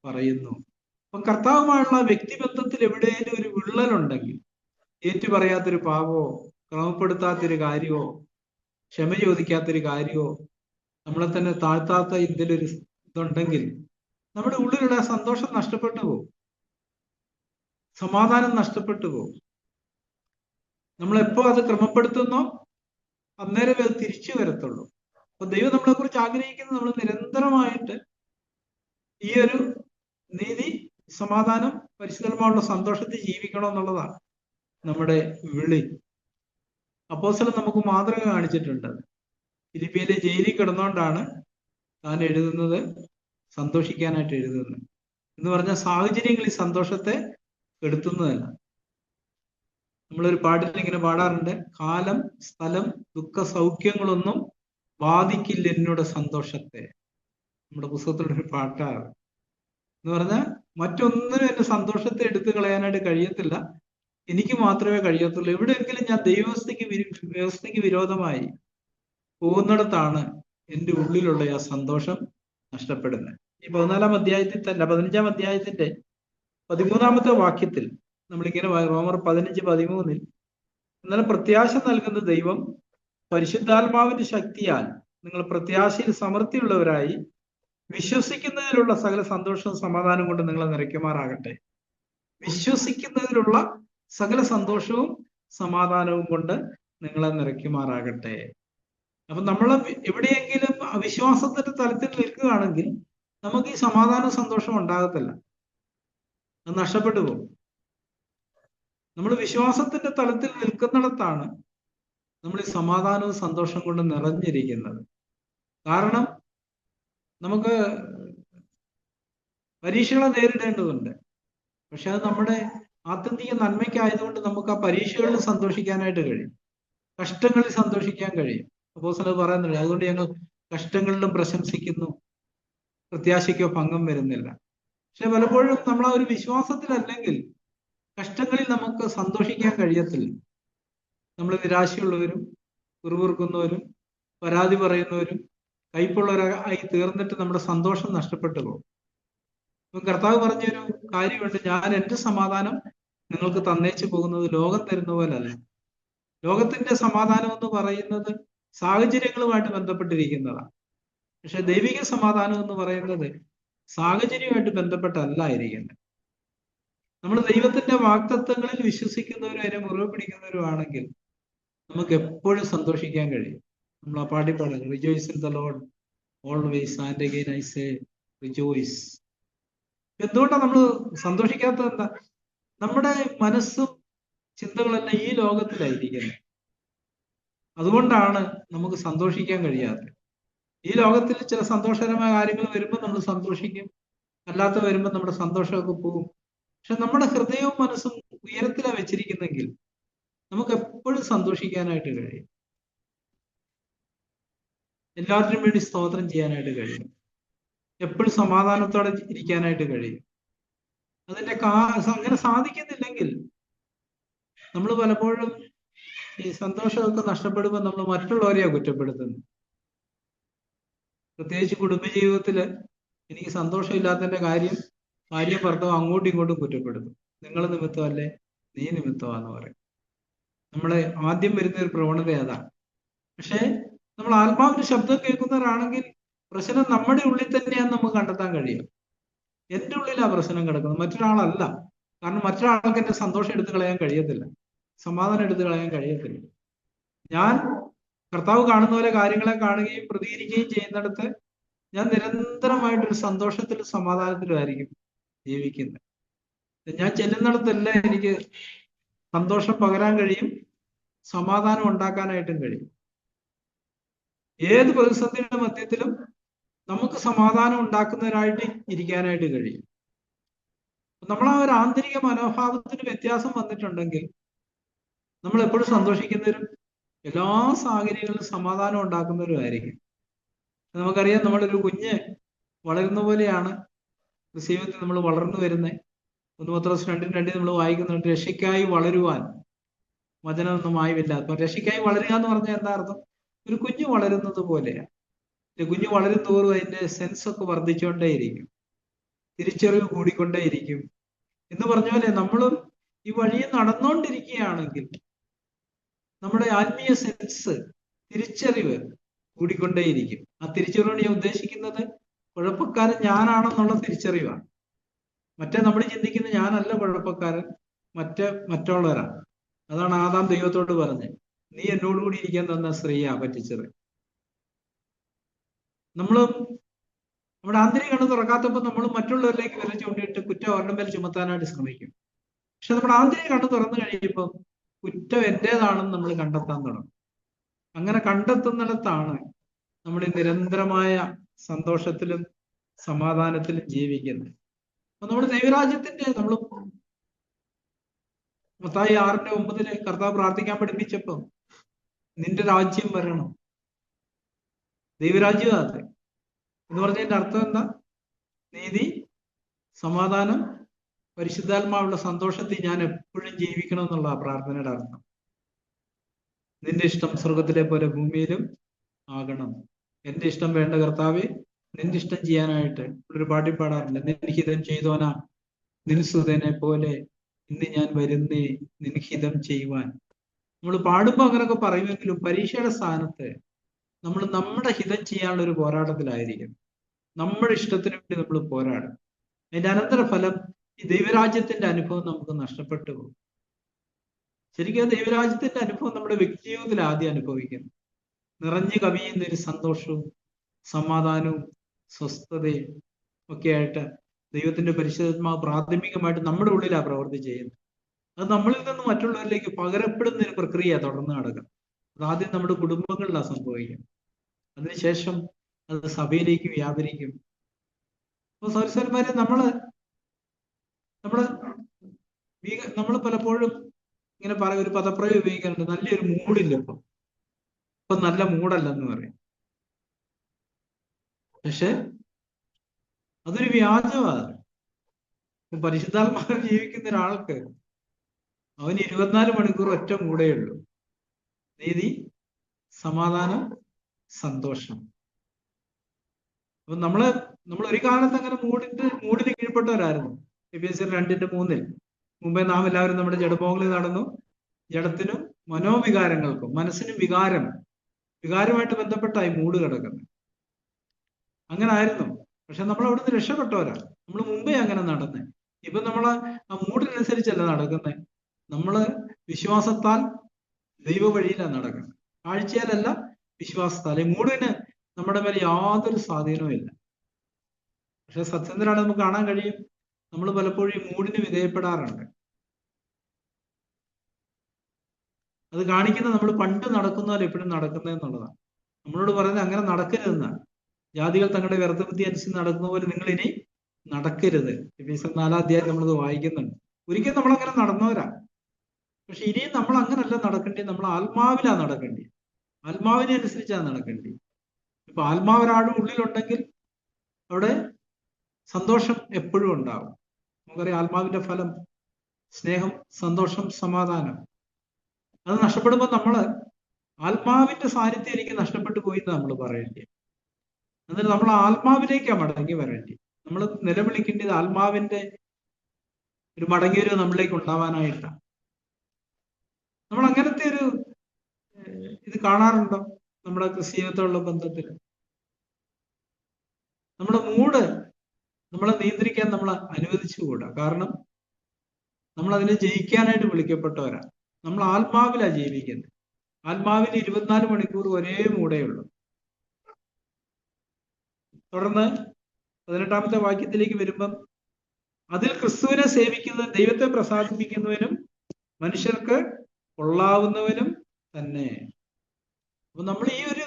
പറയുന്നു. അപ്പൊ കർത്താവുമായുള്ള വ്യക്തിബന്ധത്തിൽ എവിടെയെങ്കിലും ഒരു വിള്ളലുണ്ടെങ്കിൽ, ഏറ്റുപറയാത്തൊരു പാപമോ ക്രമപ്പെടുത്താത്തൊരു കാര്യമോ ക്ഷമ ചോദിക്കാത്തൊരു കാര്യമോ നമ്മളെ തന്നെ താഴ്ത്താത്ത ഇതിലൊരു ഇതുണ്ടെങ്കിൽ നമ്മുടെ ഉള്ളിലുള്ള സന്തോഷം നഷ്ടപ്പെട്ടു പോകും, സമാധാനം നഷ്ടപ്പെട്ടു പോകും. നമ്മളെപ്പോ അത് ക്രമപ്പെടുത്തുന്നോ അന്നേരമേ അത് തിരിച്ചു വരത്തുള്ളൂ. അപ്പൊ ദൈവം നമ്മളെ കുറിച്ച് ആഗ്രഹിക്കുന്നത് നമ്മൾ നിരന്തരമായിട്ട് ഈ ഒരു നീതി, സമാധാനം, പരിശുദ്ധമായുള്ള സന്തോഷത്തിൽ ജീവിക്കണം എന്നുള്ളതാണ് നമ്മുടെ വിളി. അപ്പോസ്തലൻ നമുക്ക് മാതൃക കാണിച്ചിട്ടുണ്ട്. ഫിലിപ്പിയിലെ ജയിലിൽ കിടന്നുകൊണ്ടാണ് താൻ എഴുതുന്നത്, സന്തോഷിക്കാനായിട്ട് എഴുതുന്നത് എന്ന് പറഞ്ഞ സാഹചര്യങ്ങളിൽ സന്തോഷത്തെ കെടുത്തുന്നതല്ല. നമ്മളൊരു പാട്ടിൽ ഇങ്ങനെ പാടാറുണ്ട്, കാലം സ്ഥലം ദുഃഖ സൗഖ്യങ്ങളൊന്നും ബാധിക്കില്ല എന്നോട് സന്തോഷത്തെ. നമ്മുടെ പുസ്തകത്തിലുള്ള ഒരു പാട്ടാണ്. എന്ന് പറഞ്ഞാൽ മറ്റൊന്നിനും എന്റെ സന്തോഷത്തെ എടുത്തു കളയാനായിട്ട് കഴിയത്തില്ല, എനിക്ക് മാത്രമേ കഴിയത്തുള്ളൂ. എവിടെയെങ്കിലും ഞാൻ വ്യവസ്ഥയ്ക്ക് വിരോധമായി പോകുന്നിടത്താണ് എൻ്റെ ഉള്ളിലുള്ള ആ സന്തോഷം നഷ്ടപ്പെടുന്നത്. ഈ 14-ാം അധ്യായത്തിൽ തന്നെ 15-ാം അധ്യായത്തിന്റെ 13-ാമത്തെ വാക്യത്തിൽ നമ്മളിങ്ങനെ റോമർ 15:13 എന്നാലും പ്രത്യാശ നൽകുന്ന ദൈവം പരിശുദ്ധാത്മാവിന്റെ ശക്തിയാൽ നിങ്ങൾ പ്രത്യാശയിൽ സമൃദ്ധിയുള്ളവരായി വിശ്വസിക്കുന്നതിലുള്ള സകല സന്തോഷവും സമാധാനം കൊണ്ട് നിങ്ങളെ നിറയ്ക്കുമാറാകട്ടെ. വിശ്വസിക്കുന്നതിലുള്ള സകല സന്തോഷവും സമാധാനവും കൊണ്ട് നിങ്ങളെ നിറയ്ക്കുമാറാകട്ടെ. അപ്പൊ നമ്മൾ എവിടെയെങ്കിലും അവിശ്വാസത്തിന്റെ തലത്തിൽ നിൽക്കുകയാണെങ്കിൽ നമുക്ക് ഈ സമാധാനവും സന്തോഷവും ഉണ്ടാകത്തില്ല, അത് നഷ്ടപ്പെട്ടു പോകും. നമ്മൾ വിശ്വാസത്തിന്റെ തലത്തിൽ നിൽക്കുന്നിടത്താണ് നമ്മൾ ഈ സമാധാനവും സന്തോഷം കൊണ്ട് നിറഞ്ഞിരിക്കുന്നത്. കാരണം നമുക്ക് പരീക്ഷകളെ നേരിടേണ്ടതുണ്ട്, പക്ഷെ അത് നമ്മുടെ ആത്യന്തിക നന്മയ്ക്കായതുകൊണ്ട് നമുക്ക് ആ പരീക്ഷകളിൽ സന്തോഷിക്കാനായിട്ട് കഴിയും, കഷ്ടങ്ങളിൽ സന്തോഷിക്കാൻ കഴിയും. അപ്പോസ്തലൻ പറയുന്നുണ്ട്, അതുകൊണ്ട് ഞങ്ങൾ കഷ്ടങ്ങളിലും പ്രശംസിക്കുന്നു, പ്രത്യാശയ്ക്കോ ഭംഗം വരുന്നില്ല. പക്ഷെ പലപ്പോഴും നമ്മൾ ആ ഒരു വിശ്വാസത്തിലല്ലെങ്കിൽ കഷ്ടങ്ങളിൽ നമുക്ക് സന്തോഷിക്കാൻ കഴിയത്തില്ല. നമ്മൾ നിരാശയുള്ളവരും പിറുപിറുക്കുന്നവരും പരാതി പറയുന്നവരും കയ്പുള്ളവരായി തീർന്നിട്ട് നമ്മുടെ സന്തോഷം നഷ്ടപ്പെട്ടു പോകും. ഇപ്പം കർത്താവ് പറഞ്ഞൊരു കാര്യമുണ്ട്, ഞാൻ എൻ്റെ സമാധാനം നിങ്ങൾക്ക് തന്നേച്ചു പോകുന്നത് ലോകം തരുന്ന പോലല്ല. ലോകത്തിന്റെ സമാധാനം എന്ന് പറയുന്നത് സാഹചര്യങ്ങളുമായിട്ട് ബന്ധപ്പെട്ടിരിക്കുന്നതാണ്. പക്ഷെ ദൈവിക സമാധാനം എന്ന് പറയുന്നത് സാഹചര്യമായിട്ട് ബന്ധപ്പെട്ടല്ല ഇരിക്കുന്നത്. നമ്മൾ ദൈവത്തിന്റെ വാഗ്ദത്തങ്ങളിൽ വിശ്വസിക്കുന്നവരും അതിനെ മുറിവ് പിടിക്കുന്നവരുമാണെങ്കിൽ നമുക്ക് എപ്പോഴും സന്തോഷിക്കാൻ കഴിയും. നമ്മൾ ആ പാടി പാടുന്നത് rejoice in the Lord always and again I say rejoice. എന്തുകൊണ്ടാണ് നമ്മൾ സന്തോഷിക്കാത്തത്? എന്താ? നമ്മുടെ മനസ്സും ചിന്തകളെല്ലാം ഈ ലോകത്തിലായിരിക്കുന്നത്. അതുകൊണ്ടാണ് നമുക്ക് സന്തോഷിക്കാൻ കഴിയാത്തത്. ഈ ലോകത്തിൽ ചില സന്തോഷകരമായ കാര്യങ്ങൾ വരുമ്പോൾ നമ്മൾ സന്തോഷിക്കും, അല്ലാത്ത വരുമ്പോൾ നമ്മുടെ സന്തോഷമൊക്കെ പോകും. പക്ഷെ നമ്മുടെ ഹൃദയവും മനസ്സും ഉയരത്തിലാണ് വെച്ചിരിക്കുന്നെങ്കിൽ നമുക്ക് എപ്പോഴും സന്തോഷിക്കാനായിട്ട് കഴിയും. എല്ലാത്തിനും വേണ്ടി സ്തോത്രം ചെയ്യാനായിട്ട് കഴിയും. എപ്പോഴും സമാധാനത്തോടെ ഇരിക്കാനായിട്ട് കഴിയും. അതിന്റെ അങ്ങനെ സാധിക്കുന്നില്ലെങ്കിൽ നമ്മൾ പലപ്പോഴും ഈ സന്തോഷമൊക്കെ നഷ്ടപ്പെടുമ്പോൾ നമ്മൾ മറ്റുള്ളവരെയാണ് കുറ്റപ്പെടുത്തുന്നത്. പ്രത്യേകിച്ച് കുടുംബജീവിതത്തില് എനിക്ക് സന്തോഷമില്ലാത്തതിന്റെ കാര്യം ഭാര്യ ഭർത്താവ് അങ്ങോട്ടും ഇങ്ങോട്ടും കുറ്റപ്പെടുത്തും. നിങ്ങൾ നിമിത്തമല്ലേ, നീ നിമിത്തമാന്ന് പറയും. നമ്മളെ ആദ്യം വരുന്ന ഒരു പ്രവണത അതാണ്. പക്ഷേ നമ്മൾ ആത്മാവിന്റെ ശബ്ദം കേൾക്കുന്നവരാണെങ്കിൽ പ്രശ്നം നമ്മുടെ ഉള്ളിൽ തന്നെയാന്ന് നമുക്ക് കണ്ടെത്താൻ കഴിയും. എൻ്റെ ഉള്ളിലാ പ്രശ്നം കിടക്കുന്നത്, മറ്റൊരാളല്ല. കാരണം മറ്റൊരാൾക്ക് എന്റെ സന്തോഷം എടുത്തു കളയാൻ കഴിയത്തില്ല, സമാധാനം എടുത്തു കളയാൻ കഴിയത്തില്ല. ഞാൻ കർത്താവ് കാണുന്ന പോലെ കാര്യങ്ങളെ കാണുകയും പ്രതികരിക്കുകയും ചെയ്യുന്നിടത്ത് ഞാൻ നിരന്തരമായിട്ടൊരു സന്തോഷത്തിലും സമാധാനത്തിലും ആയിരിക്കും ജീവിക്കുന്നത്. ഞാൻ ചെല്ലുന്നിടത്തെല്ലാം എനിക്ക് സന്തോഷം പകരാൻ കഴിയും, സമാധാനം ഉണ്ടാക്കാനായിട്ടും കഴിയും. ഏത് പ്രതിസന്ധിയുടെ മധ്യത്തിലും നമുക്ക് സമാധാനം ഉണ്ടാക്കുന്നവരായിട്ട് ഇരിക്കാനായിട്ട് കഴിയും. നമ്മൾ ആ ഒരു ആന്തരിക മനോഭാവത്തിന് വ്യത്യാസം വന്നിട്ടുണ്ടെങ്കിൽ നമ്മൾ എപ്പോഴും സന്തോഷിക്കുന്നവരും എല്ലാ സാഹചര്യങ്ങളിലും സമാധാനം ഉണ്ടാക്കുന്നവരുമായിരിക്കും. നമുക്കറിയാം, നമ്മളൊരു കുഞ്ഞ് വളരുന്ന പോലെയാണ് ജീവിതത്തിൽ നമ്മൾ വളർന്നു വരുന്നത്. 1 പത്രോസ് 2:2 നമ്മൾ വായിക്കുന്നുണ്ട്, രക്ഷയ്ക്കായി വളരുവാൻ വചനമൊന്നും ആയില്ല. അപ്പൊ രക്ഷയ്ക്കായി വളരുക എന്ന് പറഞ്ഞാൽ എന്താ അർത്ഥം? ഒരു കുഞ്ഞ് വളരുന്നത് പോലെയാണ്. കുഞ്ഞ് വളരും തോറും അതിന്റെ സെൻസ് ഒക്കെ വർദ്ധിച്ചുകൊണ്ടേയിരിക്കും, തിരിച്ചറിവ് കൂടിക്കൊണ്ടേയിരിക്കും. എന്ന് പറഞ്ഞ പോലെ നമ്മളും ഈ വഴിയിൽ നടന്നുകൊണ്ടിരിക്കുകയാണെങ്കിൽ നമ്മുടെ ആത്മീയ സെൻസ്, തിരിച്ചറിവ് കൂടിക്കൊണ്ടേയിരിക്കും. ആ തിരിച്ചറിവാണ് ഞാൻ ഉദ്ദേശിക്കുന്നത്, കുഴപ്പക്കാരൻ ഞാനാണെന്നുള്ള തിരിച്ചറിവാണ്. മറ്റേ നമ്മൾ ചിന്തിക്കുന്ന ഞാനല്ല കുഴപ്പക്കാരൻ, മറ്റുള്ളവരാണ്. അതാണ് ആദാം ദൈവത്തോട് പറഞ്ഞത്, നീ എന്നോടുകൂടി ഇരിക്കാൻ തന്ന സ്ത്രീയാ പറ്റിച്ചത്. നമ്മുടെ ആന്തരിക കണ്ണ് തുറക്കാത്തപ്പോൾ നമ്മൾ മറ്റുള്ളവരിലേക്ക് വിരൽ ചൂണ്ടിയിട്ട് കുറ്റം അവരുടെ മേൽ ചുമത്താനായിട്ട് ശ്രമിക്കും. പക്ഷെ നമ്മുടെ ആന്തരിക കണ്ണ് തുറന്നു കഴിയുമ്പോൾ കുറ്റം എന്റേതാണെന്ന് നമ്മൾ കണ്ടെത്താൻ തുടങ്ങും. അങ്ങനെ കണ്ടെത്തുന്നിടത്താണ് നമ്മൾ ഈ നിരന്തരമായ സന്തോഷത്തിലും സമാധാനത്തിലും ജീവിക്കുന്നത്. അപ്പൊ നമ്മൾ ദൈവരാജ്യത്തിന്റെ മത്തായി 6:9 കർത്താവ് പ്രാർത്ഥിക്കാൻ പഠിപ്പിച്ചപ്പോ നിന്റെ രാജ്യം വരണം, ദൈവരാജ്യം അത് എന്ന് പറഞ്ഞതിന്റെ അർത്ഥം എന്താ? നീതി, സമാധാനം, പരിശുദ്ധാത്മാവുള്ള സന്തോഷത്തിൽ ഞാൻ എപ്പോഴും ജീവിക്കണം എന്നുള്ള പ്രാർത്ഥനയുടെ അർത്ഥം. നിന്റെ ഇഷ്ടം സ്വർഗത്തിലെ പോലെ ഭൂമിയിലും ആകണം. എന്റെ ഇഷ്ടം വേണ്ട കർത്താവെ, നിന്റെ ഇഷ്ടം ചെയ്യാനായിട്ട് ഒരു പാട്ടി പാടാറില്ല, നിൻഹിതം ചെയ്തോനാ നിൻസുതനെ പോലെ ഇന്ന് ഞാൻ വരുന്നേ നിൻഹിതം ചെയ്യുവാൻ. നമ്മൾ പാടുമ്പോൾ അങ്ങനെയൊക്കെ പറയുമെങ്കിലും പരീക്ഷയുടെ സ്ഥാനത്ത് നമ്മൾ നമ്മുടെ ഹിതം ചെയ്യാനുള്ള ഒരു പോരാട്ടത്തിലായിരിക്കും. നമ്മുടെ ഇഷ്ടത്തിന് വേണ്ടി നമ്മൾ പോരാടും. അതിന്റെ അനന്തരഫലം ഈ ദൈവരാജ്യത്തിന്റെ അനുഭവം നമുക്ക് നഷ്ടപ്പെട്ടു പോകും. ശരിക്കും ദൈവരാജ്യത്തിന്റെ അനുഭവം നമ്മുടെ വ്യക്തി ജീവിതത്തിൽ ആദ്യം അനുഭവിക്കുന്നു. നിറഞ്ഞു കവിയുന്ന ഒരു സന്തോഷവും സമാധാനവും സ്വസ്ഥതയും ഒക്കെ ആയിട്ട് ദൈവത്തിന്റെ പരിശുദ്ധാത്മാവ് പ്രാഥമികമായിട്ട് നമ്മുടെ ഉള്ളിലാണ് പ്രവൃത്തി ചെയ്യുന്നത്. അത് നമ്മളിൽ നിന്ന് മറ്റുള്ളവരിലേക്ക് പകരപ്പെടുന്ന ഒരു പ്രക്രിയ തുടർന്ന് നടക്കും. അതാദ്യം നമ്മുടെ കുടുംബങ്ങളിലാണ് സംഭവിക്കും, അതിനുശേഷം അത് സഭയിലേക്ക് വ്യാപരിക്കും. അപ്പൊ സൗരസ്വരന്മാരെ നമ്മൾ പലപ്പോഴും ഇങ്ങനെ ഒരു പദപ്രയോഗം ഉപയോഗിക്കാറുണ്ട്, നല്ലൊരു മൂഡില്ല ഇപ്പൊ നല്ല മൂടല്ലെന്ന് പറയും. പക്ഷെ അതൊരു വ്യാജമാണ്. പരിശുദ്ധാത്മാവിൽ ജീവിക്കുന്ന ഒരാൾക്ക് അവന് 24 മണിക്കൂർ ഒറ്റ മൂടേയുള്ളൂ: നീതി, സമാധാനം, സന്തോഷം. അപ്പൊ നമ്മൾ ഒരു കാലത്ത് അങ്ങനെ മൂടിന് കീഴ്പ്പെട്ടവരായിരുന്നു. എഫേസ്യർ 2:3 മുമ്പേ നാം എല്ലാവരും നമ്മുടെ ജഡഭോഗങ്ങളിൽ നടന്നു, ജഡത്തിനും മനോവികാരങ്ങൾക്കും, മനസ്സിനും വികാരമായിട്ട് ബന്ധപ്പെട്ടായി മൂട് കിടക്കുന്നത്. അങ്ങനെ ആയിരുന്നു. പക്ഷെ നമ്മൾ അവിടുന്ന് രക്ഷപ്പെട്ടവരാ. നമ്മൾ മുമ്പേ അങ്ങനെ നടന്നേ. ഇപ്പൊ നമ്മൾ ആ മൂടിനനുസരിച്ചല്ല നടക്കുന്നത്. നമ്മള് വിശ്വാസത്താൽ ദൈവ വഴിയിലാണ് നടക്കുന്നത്. കാഴ്ചയാലല്ല, വിശ്വാസത്താൽ. ഈ മൂടിന് നമ്മുടെ മേലെ യാതൊരു സ്വാധീനവും ഇല്ല. പക്ഷെ സത്യത്തിലാണ് നമുക്ക് കാണാൻ കഴിയും, നമ്മൾ പലപ്പോഴും ഈ മൂടിന് വിധേയപ്പെടാറുണ്ട്. അത് കാണിക്കുന്നത് നമ്മൾ പണ്ട് നടക്കുന്നവരെ എപ്പോഴും നടക്കുന്നത് എന്നുള്ളതാണ്. നമ്മളോട് പറയുന്നത് അങ്ങനെ നടക്കരുതെന്നാണ്. ജാതികൾ തങ്ങളുടെ വ്യർത്ഥബുദ്ധി അനുസരിച്ച് നടക്കുന്ന പോലെ നിങ്ങൾ ഇനി നടക്കരുത്. എഫേസ്യർ 4 നമ്മളത് വായിക്കുന്നുണ്ട്. ഒരിക്കലും നമ്മളങ്ങനെ നടന്നവരാ. പക്ഷെ ഇനിയും നമ്മൾ അങ്ങനല്ല നടക്കേണ്ടി. നമ്മൾ ആത്മാവിലാ നടക്കേണ്ടി. ആത്മാവിനെ അനുസരിച്ചാണ് നടക്കേണ്ടി. ഇപ്പൊ ആത്മാവ് ഒരാളുടെ ഉള്ളിലുണ്ടെങ്കിൽ അവിടെ സന്തോഷം എപ്പോഴും ഉണ്ടാവും. നമുക്കറിയാം ആത്മാവിന്റെ ഫലം സ്നേഹം, സന്തോഷം, സമാധാനം. അത് നഷ്ടപ്പെടുമ്പോൾ നമ്മള് ആത്മാവിന്റെ സാന്നിധ്യം എനിക്ക് നഷ്ടപ്പെട്ടു പോയി എന്ന് നമ്മൾ പറയേണ്ടി. എന്നിട്ട് നമ്മൾ ആത്മാവിലേക്കാണ് മടങ്ങി വരേണ്ടി. നമ്മൾ നിലവിളിക്കേണ്ടത് ആത്മാവിന്റെ ഒരു മടങ്ങിയൊരു നമ്മളിലേക്ക് ഉണ്ടാവാനായിട്ടാണ്. നമ്മൾ അങ്ങനത്തെ ഒരു ഇത് കാണാറുണ്ടോ നമ്മുടെ ക്രിസ്തീയത്തോടുള്ള ബന്ധത്തിൽ? നമ്മുടെ മൂഡ് നമ്മളെ നിയന്ത്രിക്കാൻ നമ്മൾ അനുവദിച്ചുകൂടാ. കാരണം നമ്മൾ അതിനെ ജയിക്കാനായിട്ട് വിളിക്കപ്പെട്ടവരാ. നമ്മൾ ആത്മാവിലാ ജീവിക്കുന്നത്. ആത്മാവിന് 24 മണിക്കൂർ ഒരേ മൂടേയുള്ളൂ. തുടർന്ന് 18-ാമത്തെ വാക്യത്തിലേക്ക് വരുമ്പം, അതിൽ ക്രിസ്തുവിനെ സേവിക്കുന്നതും ദൈവത്തെ പ്രസാദിപ്പിക്കുന്നവനും മനുഷ്യർക്ക് കൊള്ളാവുന്നവനും തന്നെ. അപ്പൊ നമ്മൾ ഈ ഒരു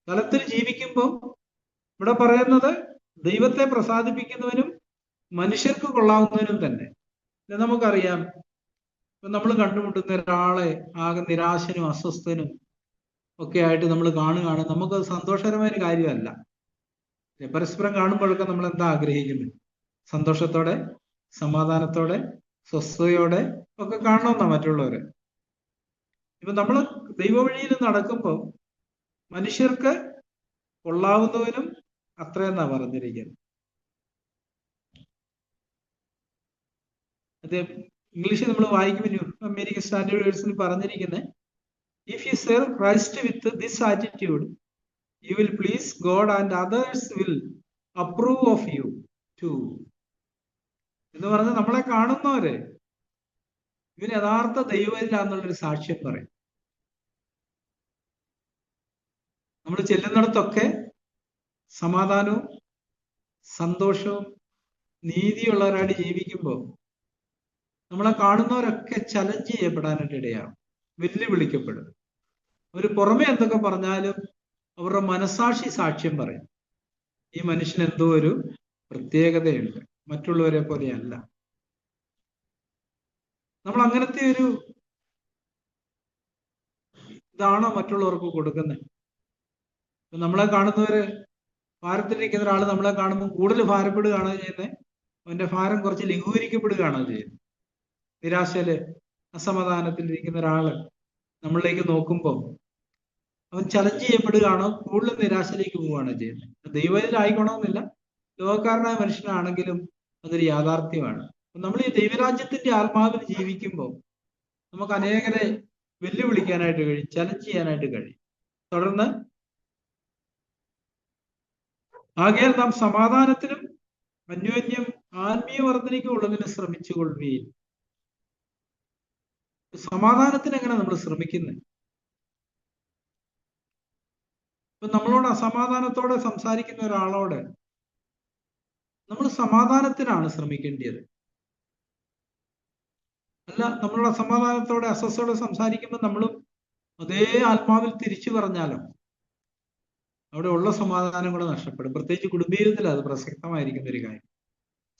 തലത്തിൽ ജീവിക്കുമ്പോൾ ഇവിടെ പറയുന്നത് ദൈവത്തെ പ്രസാദിപ്പിക്കുന്നവനും മനുഷ്യർക്ക് കൊള്ളാവുന്നവനും തന്നെ. നമുക്കറിയാം, ഇപ്പൊ നമ്മൾ കണ്ടുമുട്ടുന്ന ഒരാളെ ആകെ നിരാശനും അസ്വസ്ഥനും ഒക്കെ ആയിട്ട് നമ്മൾ കാണുകയാണ്, നമുക്കത് സന്തോഷകരമായ ഒരു കാര്യമല്ല. പരസ്പരം കാണുമ്പോഴൊക്കെ നമ്മൾ എന്താ ആഗ്രഹിക്കുന്നത്? സന്തോഷത്തോടെ, സമാധാനത്തോടെ, സ്വസ്ഥതയോടെ ഒക്കെ കാണണമെന്നാ മറ്റുള്ളവരെ. ഇപ്പൊ നമ്മൾ ദൈവവഴിയിൽ നടക്കുമ്പോൾ മനുഷ്യർക്ക് കൊള്ളാവുന്നവനും അത്രയെന്നാ പറഞ്ഞിരിക്കുന്നത്. അത് ഇംഗ്ലീഷിൽ നമ്മൾ വായിക്കുമ്പോൾ അമേരിക്കൻ സ്റ്റാൻഡേർഡ് വേർഡ്സിൽ പറഞ്ഞിരിക്കുന്നത്, if you serve Christ with this attitude you will please God and others will approve of you too. എന്ന് പറഞ്ഞ് നമ്മളെ കാണുന്നവരെ ഇവന് യഥാർത്ഥ ദൈവമില്ലാന്നുള്ളൊരു സാക്ഷ്യം പറയും. നമ്മൾ ചെല്ലുന്നിടത്തൊക്കെ സമാധാനവും സന്തോഷവും നീതിയുള്ളവരായിട്ട് ജീവിക്കുമ്പോൾ നമ്മളെ കാണുന്നവരൊക്കെ ചലഞ്ച് ചെയ്യപ്പെടാനായിട്ട് ഇടയാവും, വെല്ലുവിളിക്കപ്പെടും. അവർ പുറമെ എന്തൊക്കെ പറഞ്ഞാലും അവരുടെ മനസാക്ഷി സാക്ഷ്യം പറയും, ഈ മനുഷ്യന് എന്തോ ഒരു പ്രത്യേകതയുണ്ട്, മറ്റുള്ളവരെ പോലെയല്ല. നമ്മൾ അങ്ങനത്തെ ഒരു ഇതാണോ മറ്റുള്ളവർക്ക് കൊടുക്കുന്നത്? നമ്മളെ കാണുന്നവര്, ഭാരത്തിലിരിക്കുന്ന ഒരാൾ നമ്മളെ കാണുമ്പോൾ കൂടുതൽ ഭാരപ്പെടുകയാണോ ചെയ്യുന്നത്? അവന്റെ ഭാരം കുറച്ച് ലഘൂകരിക്കപ്പെടുകയാണോ ചെയ്യുന്നത്? നിരാശയില്, അസമാധാനത്തിലിരിക്കുന്ന ഒരാള് നമ്മളിലേക്ക് നോക്കുമ്പോൾ അവൻ ചലഞ്ച് ചെയ്യപ്പെടുകയാണോ, കൂടുതൽ നിരാശയിലേക്ക് പോവുകയാണോ ചെയ്യുന്നത്? ദൈവത്തിലായിക്കണമെന്നില്ല, ലോകക്കാരനായ മനുഷ്യനാണെങ്കിലും അതൊരു യാഥാർത്ഥ്യമാണ്. നമ്മൾ ഈ ദൈവരാജ്യത്തിന്റെ ആത്മാവിൽ ജീവിക്കുമ്പോൾ നമുക്ക് അനേകരെ വെല്ലുവിളിക്കാനായിട്ട് കഴിയും, ചലഞ്ച് ചെയ്യാനായിട്ട് കഴിയും. തുടർന്ന്, ആകയാൽ നാം സമാധാനത്തിനും അന്യോന്യം ആത്മീയ വർദ്ധനയ്ക്കും ഉള്ളതിന് ശ്രമിച്ചുകൊള്ളുകയും. സമാധാനത്തിന് എങ്ങനെ നമ്മൾ ശ്രമിക്കുന്നത്? ഇപ്പൊ നമ്മളോട് അസമാധാനത്തോടെ സംസാരിക്കുന്ന ഒരാളോട് നമ്മൾ സമാധാനത്തിനാണ് ശ്രമിക്കേണ്ടത്. അല്ല, നമ്മളോട് അസമാധാനത്തോടെ അസ്വസ്ഥയോടെ സംസാരിക്കുമ്പോൾ നമ്മളും അതേ ആത്മാവിൽ തിരിച്ചു പറഞ്ഞാലോ അവിടെ ഉള്ള സമാധാനം കൂടെ നഷ്ടപ്പെടും. പ്രത്യേകിച്ച് കുടുംബജീവിതത്തിൽ അത് പ്രസക്തമായിരിക്കുന്ന ഒരു കാര്യം.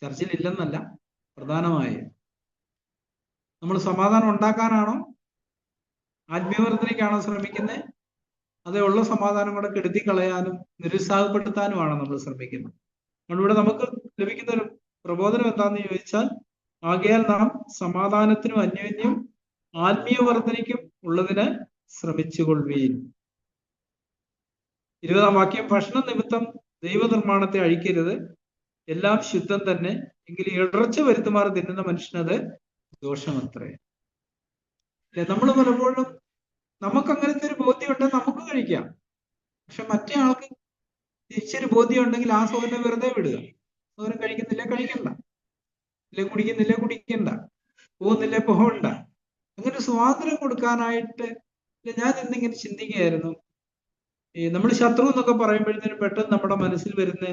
ചർച്ചിൽ ഇല്ലെന്നല്ല, പ്രധാനമായി നമ്മൾ സമാധാനം ഉണ്ടാക്കാനാണോ ആത്മീയവർദ്ധനയ്ക്കാണോ ശ്രമിക്കുന്നത്? അതേ ഉള്ള സമാധാനം കൂടെ കെടുത്തി കളയാനും നിരുത്സാഹപ്പെടുത്താനുമാണോ നമ്മൾ ശ്രമിക്കുന്നത്? അതുകൊണ്ട് ഇവിടെ നമുക്ക് ലഭിക്കുന്ന ഒരു പ്രബോധനം എന്താന്ന് ചോദിച്ചാൽ, ആകയാൽ നാം സമാധാനത്തിനും അന്യോന്യം ആത്മീയ വർധനയ്ക്കും ഉള്ളതിന് ശ്രമിച്ചുകൊള്ളുവീൻ. 20-ാം വാക്യം, ഭക്ഷണ നിമിത്തം ദൈവനിർമ്മാണത്തെ അഴിക്കരുത്, എല്ലാം ശുദ്ധം തന്നെ, എങ്കിൽ ഇടർച്ച വരുത്തുമാർ തിന്നുന്ന മനുഷ്യനത് ദോഷമത്രേ. നമ്മൾ പലപ്പോഴും നമുക്ക് അങ്ങനത്തെ ഒരു ബോധ്യം ഉണ്ടെങ്കിൽ നമുക്ക് കഴിക്കാം. പക്ഷെ മറ്റേ ആൾക്ക് തിരിച്ചൊരു ബോധ്യം ഉണ്ടെങ്കിൽ ആ സഹോദരനെ വെറുതെ വിടുക. സഹോദരൻ കഴിക്കുന്നില്ല, കഴിക്കണ്ട. ഇല്ല കുടിക്കുന്നില്ല, കുടിക്കണ്ട. പോകുന്നില്ല, പോകണ്ട. അങ്ങനെ സ്വാതന്ത്ര്യം കൊടുക്കാനായിട്ട് ഞാൻ ഇന്നിങ്ങനെ ചിന്തിക്കുകയായിരുന്നു. നമ്മൾ ശത്രു എന്നൊക്കെ പറയുമ്പോഴത്തേനും പെട്ടെന്ന് നമ്മുടെ മനസ്സിൽ വരുന്ന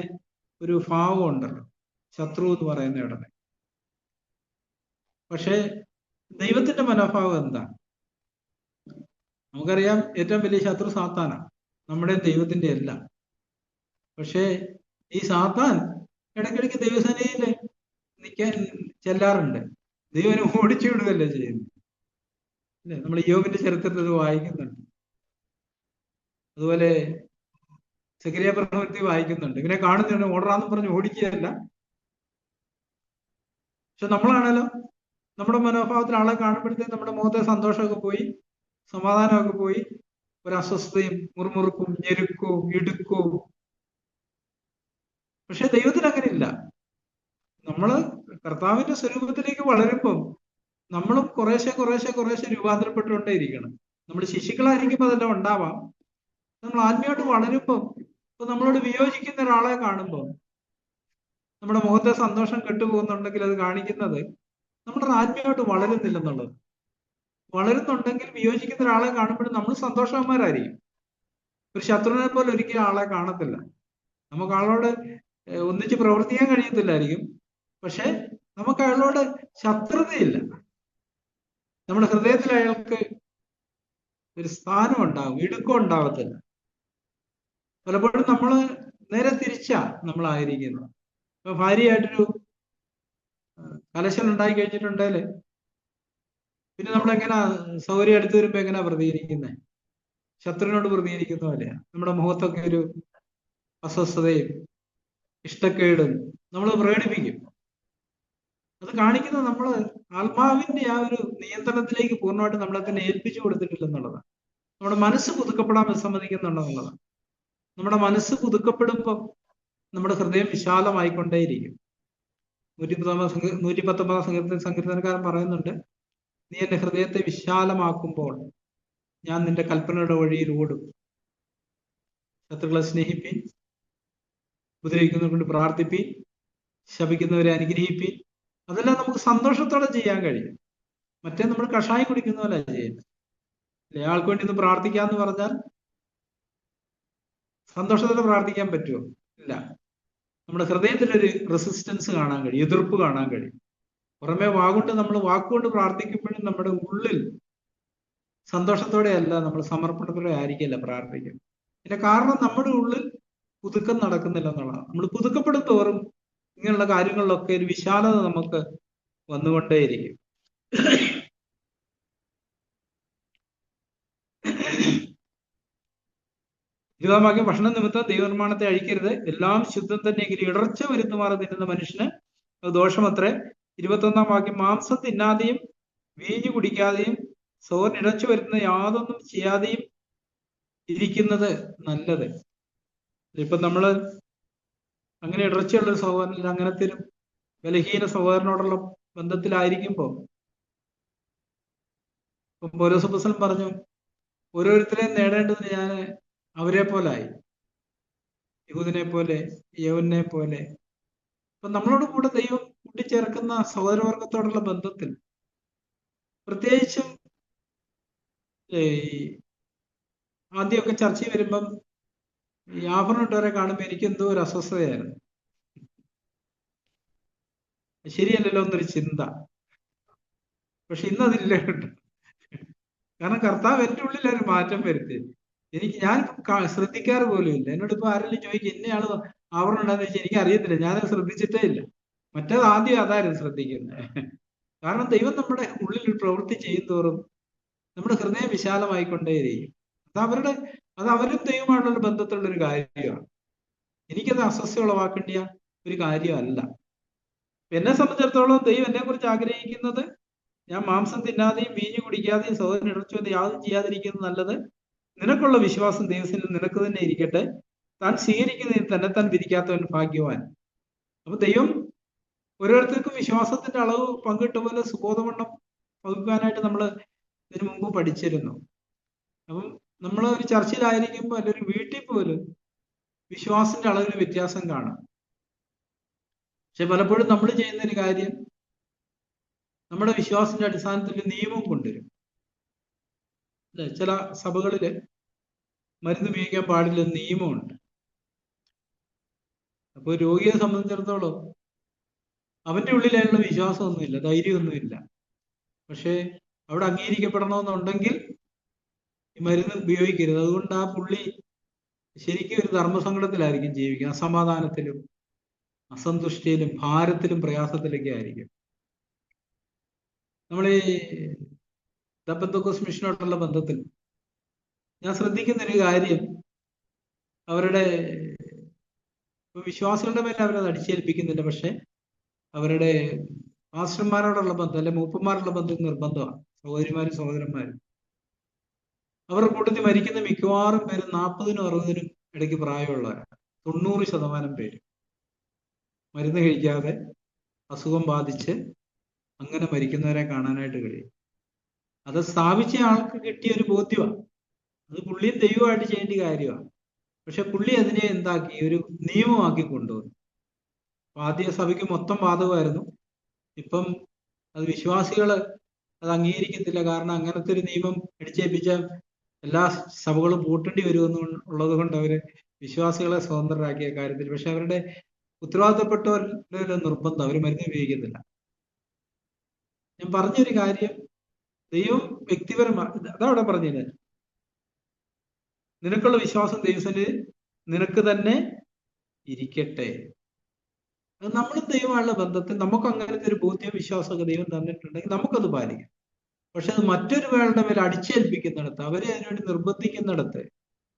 ഒരു ഭാവം ഉണ്ടല്ലോ, ശത്രു എന്ന് പറയുന്ന ഉടനെ. പക്ഷെ ദൈവത്തിന്റെ മനോഭാവം എന്താ? നമുക്കറിയാം, ഏറ്റവും വലിയ ശത്രു സാത്താനാണ്, നമ്മുടെ ദൈവത്തിന്റെ അല്ല. പക്ഷേ ഈ സാത്താൻ ഇടയ്ക്കിടയ്ക്ക് ദൈവസേനയിൽ നിൽക്കാൻ ചെല്ലാറുണ്ട്. ദൈവനെ ഓടിച്ചു വിടുകയല്ലേ ചെയ്യുന്നത്. അല്ലെ, നമ്മൾ യോബിന്റെ ചരിത്രത്തിൽ വായിക്കുന്നുണ്ട്. അതുപോലെ സെഖരിയ പ്രവൃത്തി വായിക്കുന്നുണ്ട്. ഇവനെ കാണുന്നുണ്ട്, ഓടറാന്ന് പറഞ്ഞ് ഓടിക്കുകയല്ല. പക്ഷെ നമ്മളാണല്ലോ, നമ്മുടെ മനോഭാവത്തിൽ ആളെ കാണുമ്പോഴത്തേക്ക് നമ്മുടെ മുഖത്തെ സന്തോഷമൊക്കെ പോയി, സമാധാനമൊക്കെ പോയി, ഒരു അസ്വസ്ഥതയും മുറുമുറുക്കും ഞെരുക്കവും ഇടുക്കവും. പക്ഷെ ദൈവത്തിന് അങ്ങനെ ഇല്ല. നമ്മള് കർത്താവിന്റെ സ്വരൂപത്തിലേക്ക് വളരുമ്പം നമ്മളും കുറേശ്ശെ കുറേശ്ശെ കുറേശ്ശെ രൂപാന്തരപ്പെട്ടുകൊണ്ടേയിരിക്കണം. നമ്മൾ ശിശുക്കളായിരിക്കുമ്പോൾ അതെല്ലാം ഉണ്ടാവാം. നമ്മൾ ആത്മീയമായിട്ട് വളരുമ്പം, ഇപ്പൊ നമ്മളോട് വിയോജിക്കുന്ന ഒരാളെ കാണുമ്പോൾ നമ്മുടെ മുഖത്തെ സന്തോഷം കെട്ടുപോകുന്നുണ്ടെങ്കിൽ അത് കാണിക്കുന്നത് നമ്മുടെ ആത്മീയമായിട്ട് വളരുന്നില്ലെന്നുള്ളത്. വളരുന്നുണ്ടെങ്കിൽ വിയോജിക്കുന്ന ഒരാളെ കാണുമ്പോഴും നമ്മൾ സന്തോഷവാന്മാരായിരിക്കും. ഒരു ശത്രുവിനെ പോലെ ഒരിക്കലും ആളെ കാണത്തില്ല. നമുക്ക് ആളോട് ഒന്നിച്ച് പ്രവർത്തിക്കാൻ കഴിയത്തില്ലായിരിക്കും, പക്ഷെ നമുക്ക് അയാളോട് ശത്രുതയില്ല. നമ്മുടെ ഹൃദയത്തിൽ അയാൾക്ക് ഒരു സ്ഥാനം ഉണ്ടാവും, ഇടുക്കം ഉണ്ടാവത്തില്ല. പലപ്പോഴും നമ്മള് നേരെ തിരിച്ചാ നമ്മളായിരിക്കുന്നത്. ഇപ്പൊ ഭാര്യയായിട്ടൊരു കലശൽ ഉണ്ടായി കഴിഞ്ഞിട്ടുണ്ടെങ്കിൽ പിന്നെ നമ്മളെങ്ങനെ സൗകര്യം അടുത്ത് വരുമ്പോ എങ്ങനെയാ പ്രതികരിക്കുന്നത്? ശത്രുവിനോട് പ്രതികരിക്കുന്ന പോലെയാ. നമ്മുടെ മുഖത്തൊക്കെ ഒരു അസ്വസ്ഥതയും ഇഷ്ടക്കേടും നമ്മൾ പ്രകടിപ്പിക്കും. അത് കാണിക്കുന്നത് നമ്മൾ ആത്മാവിന്റെ ആ ഒരു നിയന്ത്രണത്തിലേക്ക് പൂർണ്ണമായിട്ട് നമ്മളെ തന്നെ ഏൽപ്പിച്ചു കൊടുത്തിട്ടില്ലെന്നുള്ളതാണ്. നമ്മുടെ മനസ്സ് പുതുക്കപ്പെടാൻ വിസമ്മതിക്കുന്നുണ്ടെന്നുള്ളതാണ്. നമ്മുടെ മനസ്സ് പുതുക്കപ്പെടുമ്പം നമ്മുടെ ഹൃദയം വിശാലമായിക്കൊണ്ടേയിരിക്കും. 119 സങ്കീർത്തനക്കാരൻ പറയുന്നുണ്ട്, നീ എന്റെ ഹൃദയത്തെ വിശാലമാക്കുമ്പോൾ ഞാൻ നിന്റെ കൽപ്പനയുടെ വഴിയിൽ ഓടും. ശത്രുക്കളെ സ്നേഹിപ്പീൻ, ഉപദ്രവിക്കുന്നവരെ കൊണ്ട് പ്രാർത്ഥിപ്പീൻ, ശപിക്കുന്നവരെ അനുഗ്രഹിപ്പീൻ. അതെല്ലാം നമുക്ക് സന്തോഷത്തോടെ ചെയ്യാൻ കഴിയും. മറ്റേ നമ്മൾ കഷായം കുടിക്കുന്ന പോലെ ചെയ്യുന്നത്. ആൾക്ക് വേണ്ടി ഒന്ന് പ്രാർത്ഥിക്കാന്ന് പറഞ്ഞാൽ സന്തോഷത്തോടെ പ്രാർത്ഥിക്കാൻ പറ്റുമോ? ഇല്ല. നമ്മുടെ ഹൃദയത്തിലൊരു റെസിസ്റ്റൻസ് കാണാൻ കഴിയും, എതിർപ്പ് കാണാൻ കഴിയും. പുറമെ നമ്മൾ വാക്കുകൊണ്ട് പ്രാർത്ഥിക്കുമ്പോഴും നമ്മുടെ ഉള്ളിൽ സന്തോഷത്തോടെയല്ല, നമ്മൾ സമർപ്പണത്തോടെ ആയിരിക്കില്ല പ്രാർത്ഥിക്കും. ഇതിന്റെ കാരണം നമ്മുടെ ഉള്ളിൽ പുതുക്കം നടക്കുന്നില്ല എന്നുള്ളതാണ്. നമ്മൾ പുതുക്കപ്പെടും തോറും ഇങ്ങനെയുള്ള കാര്യങ്ങളിലൊക്കെ ഒരു വിശാലത നമുക്ക് വന്നുകൊണ്ടേയിരിക്കും. ഇരുപതാം ഭക്ഷണ നിമിത്തം ദൈവനിർമ്മാണത്തെ അഴിക്കരുത്, എല്ലാം ശുദ്ധം തന്നെയെങ്കിലും ഇടർച്ച വരുത്തുമാറ് തിന്നുന്ന മനുഷ്യന് അത് ദോഷമത്രേ. 21 മാംസം തിന്നാതെയും വീഞ്ഞു കുടിക്കാതെയും സഹോദരൻ ഇടർച്ച വരുത്തുന്ന യാതൊന്നും ചെയ്യാതെയും ഇരിക്കുന്നത് നല്ലത്. ഇപ്പൊ നമ്മള് അങ്ങനെ ഇടർച്ചയുള്ള സഹോദരൻ, അങ്ങനത്തെ ഒരു ബലഹീന സഹോദരനോടുള്ള ബന്ധത്തിലായിരിക്കുമ്പോ പൗലോസ് അപ്പോസ്തലൻ പറഞ്ഞു, ഓരോരുത്തരെയും നേടേണ്ടതിന് ഞാൻ അവരെ പോലായി, യഹൂദനെ പോലെ, യവനെ പോലെ. അപ്പൊ നമ്മളോട് കൂടെ ദൈവം കൂട്ടിച്ചേർക്കുന്ന സഹോദരവർഗത്തോടുള്ള ബന്ധത്തിൽ പ്രത്യേകിച്ചും ആദ്യമൊക്കെ ചർച്ചയിൽ വരുമ്പം ഈ ആഭരണമിട്ടവരെ കാണുമ്പോൾ എനിക്ക് എന്തോ ഒരു അസ്വസ്ഥതയായിരുന്നു. ശരിയല്ലല്ലോ എന്നൊരു ചിന്ത. പക്ഷെ ഇന്നതില്ല കേട്ടോ. കാരണം കർത്താവ് എൻ്റെ ഉള്ളിൽ ഒരു മാറ്റം വരുത്തി. ഞാൻ ശ്രദ്ധിക്കാറ് പോലും ഇല്ല. എന്നോട് ഇപ്പൊ ആരെങ്കിലും ചോദിക്കും ഇന്നയാള് ആവരണം ഉണ്ടാന്ന് വെച്ചാൽ എനിക്ക് അറിയത്തില്ല, ഞാനത് ശ്രദ്ധിച്ചിട്ടേ ഇല്ല. മറ്റേത് ആദ്യം അതായിരുന്നു ശ്രദ്ധിക്കുന്നത്. കാരണം ദൈവം നമ്മുടെ ഉള്ളിൽ ഒരു പ്രവൃത്തി ചെയ്യുന്തോറും നമ്മുടെ ഹൃദയം വിശാലമായിക്കൊണ്ടേയിരിക്കും. അത് അവരും ദൈവമായിട്ടുള്ള ബന്ധത്തിലുള്ള ഒരു കാര്യമാണ്. എനിക്കത് അസ്വസ്ഥ ഉളവാക്കേണ്ടിയ ഒരു കാര്യമല്ല. എന്നെ സംബന്ധിച്ചിടത്തോളം ദൈവം എന്നെ കുറിച്ച് ആഗ്രഹിക്കുന്നത് ഞാൻ മാംസം തിന്നാതെയും വീഞ്ഞു കുടിക്കാതെയും സഹോദരൻ ഇടർച്ചൊന്നും യാതൊന്നും ചെയ്യാതിരിക്കുന്നത് നല്ലത്. നിനക്കുള്ള വിശ്വാസം ദൈവത്തിന് നിനക്ക് തന്നെ ഇരിക്കട്ടെ. താൻ സ്വീകരിക്കുന്നതിൽ തന്നെ താൻ വിധിക്കാത്തവൻ ഭാഗ്യവാൻ. അപ്പൊ ദൈവം ഓരോരുത്തർക്കും വിശ്വാസത്തിന്റെ അളവ് പങ്കിട്ട പോലെ സുബോധവണ്ണം പകുക്കാനായിട്ട് നമ്മൾ ഇതിനു മുമ്പ് പഠിച്ചിരുന്നു. അപ്പം നമ്മൾ ഒരു ചർച്ചയിലായിരിക്കുമ്പോൾ അല്ലെങ്കിൽ വീട്ടിൽ പോലും വിശ്വാസത്തിന്റെ അളവിൽ വ്യത്യാസം കാണാം. പക്ഷെ പലപ്പോഴും നമ്മൾ ചെയ്യുന്നൊരു കാര്യം നമ്മുടെ വിശ്വാസത്തിന്റെ അടിസ്ഥാനത്തിൽ നിയമം കൊണ്ടുവരും. അല്ലെ, ചില സഭകളില് മരുന്ന് ഉപയോഗിക്കാൻ പാടില്ല നിയമമുണ്ട്. അപ്പോൾ രോഗിയെ സംബന്ധിച്ചിടത്തോളം അവന്റെ ഉള്ളിൽ അതിനുള്ള വിശ്വാസമൊന്നുമില്ല, ധൈര്യമൊന്നുമില്ല. പക്ഷെ അവിടെ അംഗീകരിക്കപ്പെടണമെന്നുണ്ടെങ്കിൽ ഈ മരുന്ന് ഉപയോഗിക്കരുത്. അതുകൊണ്ട് ആ പുള്ളി ശരിക്കും ഒരു ധർമ്മസങ്കടത്തിലായിരിക്കും ജീവിക്കുക, അസമാധാനത്തിലും അസന്തുഷ്ടിയിലും ഭാരത്തിലും പ്രയാസത്തിലൊക്കെ ആയിരിക്കും. നമ്മൾ ഈ പെന്തക്കോസ്ത് മിഷനോട്ടുള്ള ബന്ധത്തിൽ ഞാൻ ശ്രദ്ധിക്കുന്നൊരു കാര്യം, അവരുടെ വിശ്വാസികളുടെ മേലെ അവരത് അടിച്ചേൽപ്പിക്കുന്നില്ല. പക്ഷെ അവരുടെ പാസ്റ്റർമാരോടുള്ള ബന്ധം അല്ലെ മൂപ്പന്മാരുള്ള ബന്ധം നിർബന്ധമാണ്. സഹോദരിമാരും സഹോദരന്മാരും അവരുടെ കൂട്ടത്തിൽ മരിക്കുന്ന മിക്കവാറും പേര് 40-നും 60-നും ഇടയ്ക്ക് പ്രായമുള്ളവരാണ്. 90% പേര് മരുന്ന് കഴിക്കാതെ അസുഖം ബാധിച്ച് അങ്ങനെ മരിക്കുന്നവരെ കാണാനായിട്ട് കഴിയും. അത് സ്ഥാപിച്ച ആൾക്ക് കിട്ടിയ ഒരു ബോധ്യമാണ്. അത് പുള്ളിയും ദൈവമായിട്ട് ചെയ്യേണ്ട കാര്യമാണ്. പക്ഷെ പുള്ളി അതിനെ എന്താക്കി, ഒരു നിയമമാക്കി കൊണ്ടുവന്നു. ആദ്യ സഭയ്ക്ക് മൊത്തം ബാധകമായിരുന്നു. ഇപ്പം അത് വിശ്വാസികള് അത് അംഗീകരിക്കത്തില്ല. കാരണം അങ്ങനത്തെ ഒരു നിയമം അടിച്ചേൽപ്പിച്ച എല്ലാ സഭകളും പൂട്ടേണ്ടി വരുമെന്ന് ഉള്ളത് കൊണ്ട് അവര് വിശ്വാസികളെ സ്വതന്ത്രരാക്കിയ കാര്യത്തിൽ. പക്ഷെ അവരുടെ ഉത്തരവാദിത്തപ്പെട്ടവരുടെ നിർബന്ധം, അവർ മരുന്ന് ഉപയോഗിക്കുന്നില്ല. ഞാൻ പറഞ്ഞൊരു കാര്യം, ദൈവം വ്യക്തിപരമായി അതവിടെ പറഞ്ഞില്ല, നിനക്കുള്ള വിശ്വാസം ദൈവത്തിന് നിനക്ക് തന്നെ ഇരിക്കട്ടെ. അത് നമ്മളും ദൈവമായുള്ള ബന്ധത്തിൽ നമുക്ക് അങ്ങനത്തെ ഒരു ബോധ്യ വിശ്വാസമൊക്കെ ദൈവം തന്നിട്ടുണ്ടെങ്കിൽ നമുക്കത് പാലിക്കാം. പക്ഷെ അത് മറ്റൊരു പേരുടെ മേലെ അടിച്ചേൽപ്പിക്കുന്നിടത്ത്, അവരെ അതിനുവേണ്ടി നിർബന്ധിക്കുന്നിടത്ത്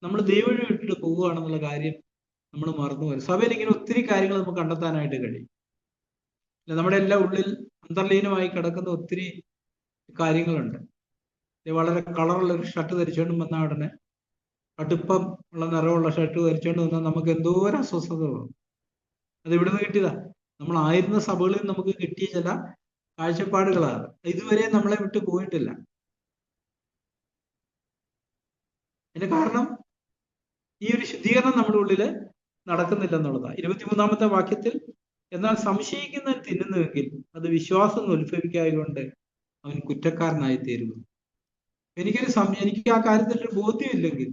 നമ്മൾ ദൈവം വിട്ടിട്ട് പോവുകയാണെന്നുള്ള കാര്യം നമ്മൾ മറന്നുപോയി. സഭയിൽ ഇങ്ങനെ ഒത്തിരി കാര്യങ്ങൾ നമുക്ക് കണ്ടെത്താനായിട്ട് കഴിയും. നമ്മുടെ എല്ലാ ഉള്ളിൽ അന്തർലീനമായി കിടക്കുന്ന ഒത്തിരി കാര്യങ്ങളുണ്ട്. വളരെ കളറുള്ള ഒരു ഷർട്ട് ധരിച്ചുകൊണ്ട് വന്ന ഉടനെ കടുപ്പം ഉള്ള നിറമുള്ള ഷർട്ട് ധരിച്ചുകൊണ്ട് വന്നാൽ നമുക്ക് എന്തോ ഒരു അസ്വസ്ഥത തോന്നും. അത് ഇവിടുന്ന് കിട്ടിയതാ, നമ്മൾ ആയിരുന്ന സഭകളിൽ നമുക്ക് കിട്ടിയ ചില കാഴ്ചപ്പാടുകളാണ്. ഇതുവരെ നമ്മളെ വിട്ടു പോയിട്ടില്ല. അതിന് കാരണം ഈ ഒരു ശുദ്ധീകരണം നമ്മുടെ ഉള്ളില് നടക്കുന്നില്ല എന്നുള്ളതാണ്. 23-ാമത്തെ വാക്യത്തിൽ, എന്നാൽ സംശയിക്കുന്നവൻ തിന്നുന്നുവെങ്കിൽ അത് വിശ്വാസം ഉത്ഭവിക്കായതുകൊണ്ട് അവൻ കുറ്റക്കാരനായി തീരുന്നു. എനിക്ക് ആ കാര്യത്തിൽ ഒരു ബോധ്യമില്ലെങ്കിൽ,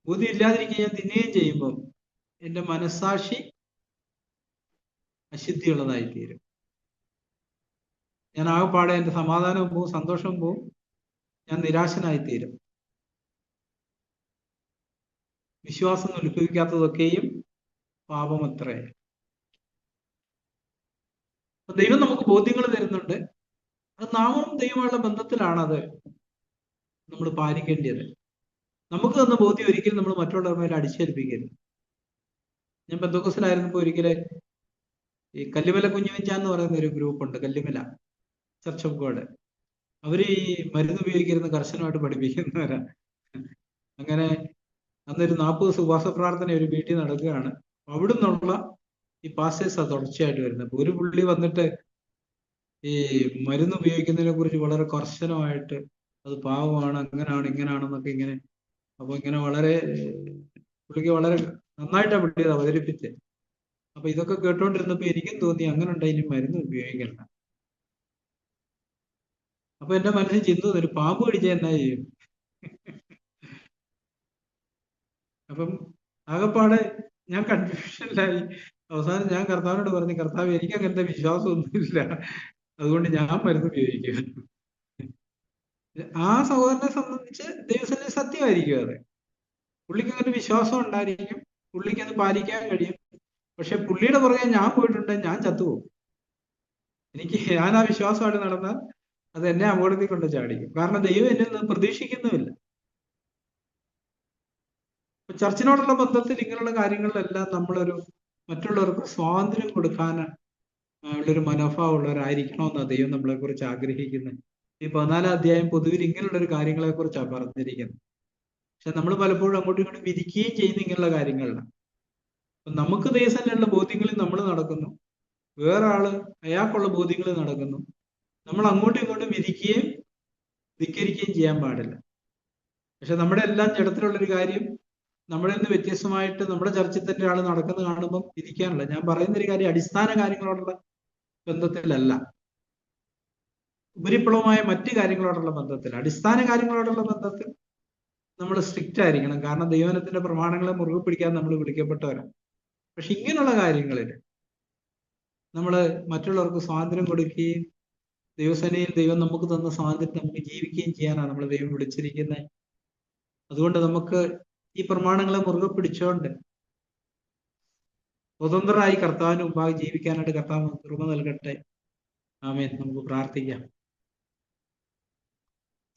ബോധ്യം ഇല്ലാതിരിക്കുക ഞാൻ തിന്നുകയും ചെയ്യുമ്പോൾ എൻ്റെ മനസ്സാക്ഷി അശുദ്ധിയുള്ളതായി തീരും. ഞാൻ ആകെപ്പാടെ എൻ്റെ സമാധാനവും പോവും, സന്തോഷവും പോവും, ഞാൻ നിരാശനായി തീരും. വിശ്വാസം ഉത്ഭവിക്കാത്തതൊക്കെയും പാപമത്രേ. ദൈവം നമുക്ക് ബോധ്യങ്ങൾ തരുന്നുണ്ട്. അത് നാമും ദൈവമുള്ള ബന്ധത്തിലാണത് നമ്മൾ പാലിക്കേണ്ടത്. നമുക്ക് തന്ന ബോധ്യം ഒരിക്കലും നമ്മൾ മറ്റുള്ളവരുടെ മേലെ അടിച്ചേൽപ്പിക്കരുത്. ഞാൻ പെന്തക്കോസ്തിലായിരുന്നപ്പോൾ ഒരിക്കലെ ഈ കല്ലുമല കുഞ്ഞുവെച്ചാൻ എന്ന് പറയുന്ന ഒരു ഗ്രൂപ്പുണ്ട്, കല്ലുമല ചർച്ച് ഓഫ് ഗോഡ്. അവര് ഈ മരുന്ന് ഉപയോഗിക്കരുന്ന് കർശനമായിട്ട് പഠിപ്പിക്കുന്നവരാ. അങ്ങനെ അന്നൊരു 40 ദിവസം ഉപവാസ പ്രാർത്ഥന ഒരു വീട്ടിൽ നടക്കുകയാണ്. അവിടെ നിന്നുള്ള ഈ പാസ്റ്റേഴ്സാണ് തുടർച്ചയായിട്ട് വരുന്നത്. അപ്പൊ ഒരു പുള്ളി വന്നിട്ട് ഈ മരുന്ന് ഉപയോഗിക്കുന്നതിനെ കുറിച്ച് വളരെ കർശനമായിട്ട് അത് പാവമാണ്, അങ്ങനാണ് ഇങ്ങനാണെന്നൊക്കെ ഇങ്ങനെ, അപ്പൊ ഇങ്ങനെ വളരെ പുള്ളിക്ക് വളരെ നന്നായിട്ടാണ് പുള്ളി അത് അവതരിപ്പിച്ചത്. അപ്പൊ ഇതൊക്കെ കേട്ടോണ്ടിരുന്നപ്പോ എനിക്കും തോന്നി, അങ്ങനെ ഉണ്ടായി മരുന്ന് ഉപയോഗിക്കണ്ട. അപ്പൊ എന്റെ മനസ്സിൽ ചിന്ത, ഒരു പാമ്പ് കടിച്ച എന്നാ ചെയ്യും? അപ്പം ആകെപ്പാടെ ഞാൻ കൺഫ്യൂഷനിലായി. അവസാനം ഞാൻ കർത്താവിനോട് പറഞ്ഞു, കർത്താവ് എനിക്ക് അങ്ങനത്തെ വിശ്വാസമൊന്നുമില്ല, അതുകൊണ്ട് ഞാൻ മരുന്ന് ഉപയോഗിക്കുക. ആ സഹോദരനെ സംബന്ധിച്ച് ദൈവത്തിന്റെ സത്യമായിരിക്കും അത്. പുള്ളിക്ക് അങ്ങനെ വിശ്വാസം ഉണ്ടായിരിക്കും, പുള്ളിക്ക് അത് പാലിക്കാൻ കഴിയും. പക്ഷെ പുള്ളിയുടെ പുറകെ ഞാൻ പോയിട്ടുണ്ടെങ്കിൽ ഞാൻ ചത്തുപോകും. ഞാൻ ആ വിശ്വാസമായിട്ട് നടന്നാൽ അത് എന്നെ അപകടത്തിൽ കൊണ്ട് ചാടിക്കും. കാരണം ദൈവം എന്നിൽ നിന്ന് പ്രതീക്ഷിക്കുന്നുമില്ല. ചർച്ചിനോടുള്ള ബന്ധത്തിൽ ഇങ്ങനെയുള്ള കാര്യങ്ങളിലെല്ലാം നമ്മളൊരു മറ്റുള്ളവർക്ക് സ്വാതന്ത്ര്യം കൊടുക്കാൻ ഉള്ളൊരു മനോഭാവമുള്ളവരായിരിക്കണമെന്നാണ് ദൈവം നമ്മളെ കുറിച്ച് ആഗ്രഹിക്കുന്നത്. ഈ 14 അധ്യായം പൊതുവിൽ ഇങ്ങനെയുള്ള ഒരു കാര്യങ്ങളെ കുറിച്ചാണ് പറഞ്ഞിരിക്കുന്നത്. പക്ഷെ നമ്മൾ പലപ്പോഴും അങ്ങോട്ടും ഇങ്ങോട്ടും വിധിക്കുകയും ചെയ്യുന്ന ഇങ്ങനെയുള്ള കാര്യങ്ങളിലാണ്. നമുക്ക് ദൈവസന്നിധിയിലുള്ള ബോധ്യങ്ങളിൽ നമ്മൾ നടക്കുന്നു, വേറെ ആള് അയാൾക്കുള്ള ബോധ്യങ്ങളിൽ നടക്കുന്നു. നമ്മൾ അങ്ങോട്ടും ഇങ്ങോട്ടും വിധിക്കുകയും ധിക്കരിക്കുകയും ചെയ്യാൻ പാടില്ല. പക്ഷെ നമ്മുടെ എല്ലാം ജഡത്തിലുള്ളൊരു കാര്യം, നമ്മളിൽ നിന്ന് വ്യത്യസ്തമായിട്ട് നമ്മുടെ ചർച്ചിൽ തന്നെ ഒരാൾ നടക്കുന്നത് കാണുമ്പോൾ വിധിക്കാനുള്ള, ഞാൻ പറയുന്നൊരു കാര്യം അടിസ്ഥാന കാര്യങ്ങളോടുള്ള ബന്ധത്തിലല്ല, ഉപരിപ്ലവമായ മറ്റു കാര്യങ്ങളോടുള്ള ബന്ധത്തിൽ. അടിസ്ഥാന കാര്യങ്ങളോടുള്ള ബന്ധത്തിൽ നമ്മൾ സ്ട്രിക്റ്റ് ആയിരിക്കണം. കാരണം ദൈവനത്തിന്റെ പ്രമാണങ്ങളെ മുറുകെ പിടിക്കാൻ നമ്മൾ വിളിക്കപ്പെട്ടവരാണ്. പക്ഷെ ഇങ്ങനെയുള്ള കാര്യങ്ങളിൽ നമ്മൾ മറ്റുള്ളവർക്ക് സ്വാതന്ത്ര്യം കൊടുക്കുകയും ദൈവസേനയിൽ ദൈവം നമുക്ക് തന്ന സ്വാതന്ത്ര്യം നമുക്ക് ജീവിക്കുകയും ചെയ്യാനാണ് നമ്മൾ ദൈവം വിളിച്ചിരിക്കുന്നത്. അതുകൊണ്ട് നമുക്ക് ഈ പ്രമാണങ്ങളെ മുറുകെ പിടിച്ചുകൊണ്ട് സ്വതന്ത്രരായി കർത്താവിന് മുമ്പാകെ ജീവിക്കാനായിട്ട് കർത്താവ് കൃപ നൽകട്ടെ. ആമേൻ. നമുക്ക് പ്രാർത്ഥിക്കാം.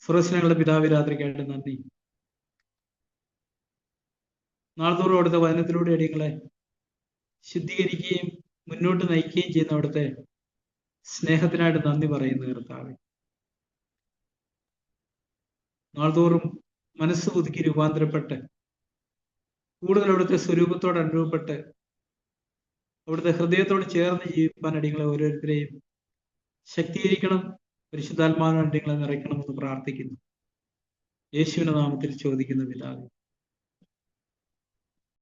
സ്വർഗ്ഗസ്ഥനായ പിതാവേ, രാത്രിക്കായിട്ട് നന്ദി. നാൾതോറും അവിടുത്തെ വചനത്തിലൂടെ അടിയങ്ങളെ ശുദ്ധീകരിക്കുകയും മുന്നോട്ട് നയിക്കുകയും ചെയ്യുന്ന അവിടുത്തെ സ്നേഹത്തിനായിട്ട് നന്ദി പറയുന്നു കർത്താവേ. നാൾതോറും മനസ്സ് പുതുക്കി രൂപാന്തരപ്പെട്ട് കൂടുതൽ അവിടുത്തെ സ്വരൂപത്തോട് അനുഭവപ്പെട്ട് അവിടുത്തെ ഹൃദയത്തോട് ചേർന്ന് ജീവിക്കാൻ അടിയങ്ങളെ ഓരോരുത്തരെയും ശക്തീകരിക്കണം. പരിശുദ്ധാത്മാവിനെ അടിയങ്ങളെ നിറയ്ക്കണമെന്ന് പ്രാർത്ഥിക്കുന്നു. യേശുവിന്റെ നാമത്തിൽ ചോദിക്കുന്ന പിതാവേ.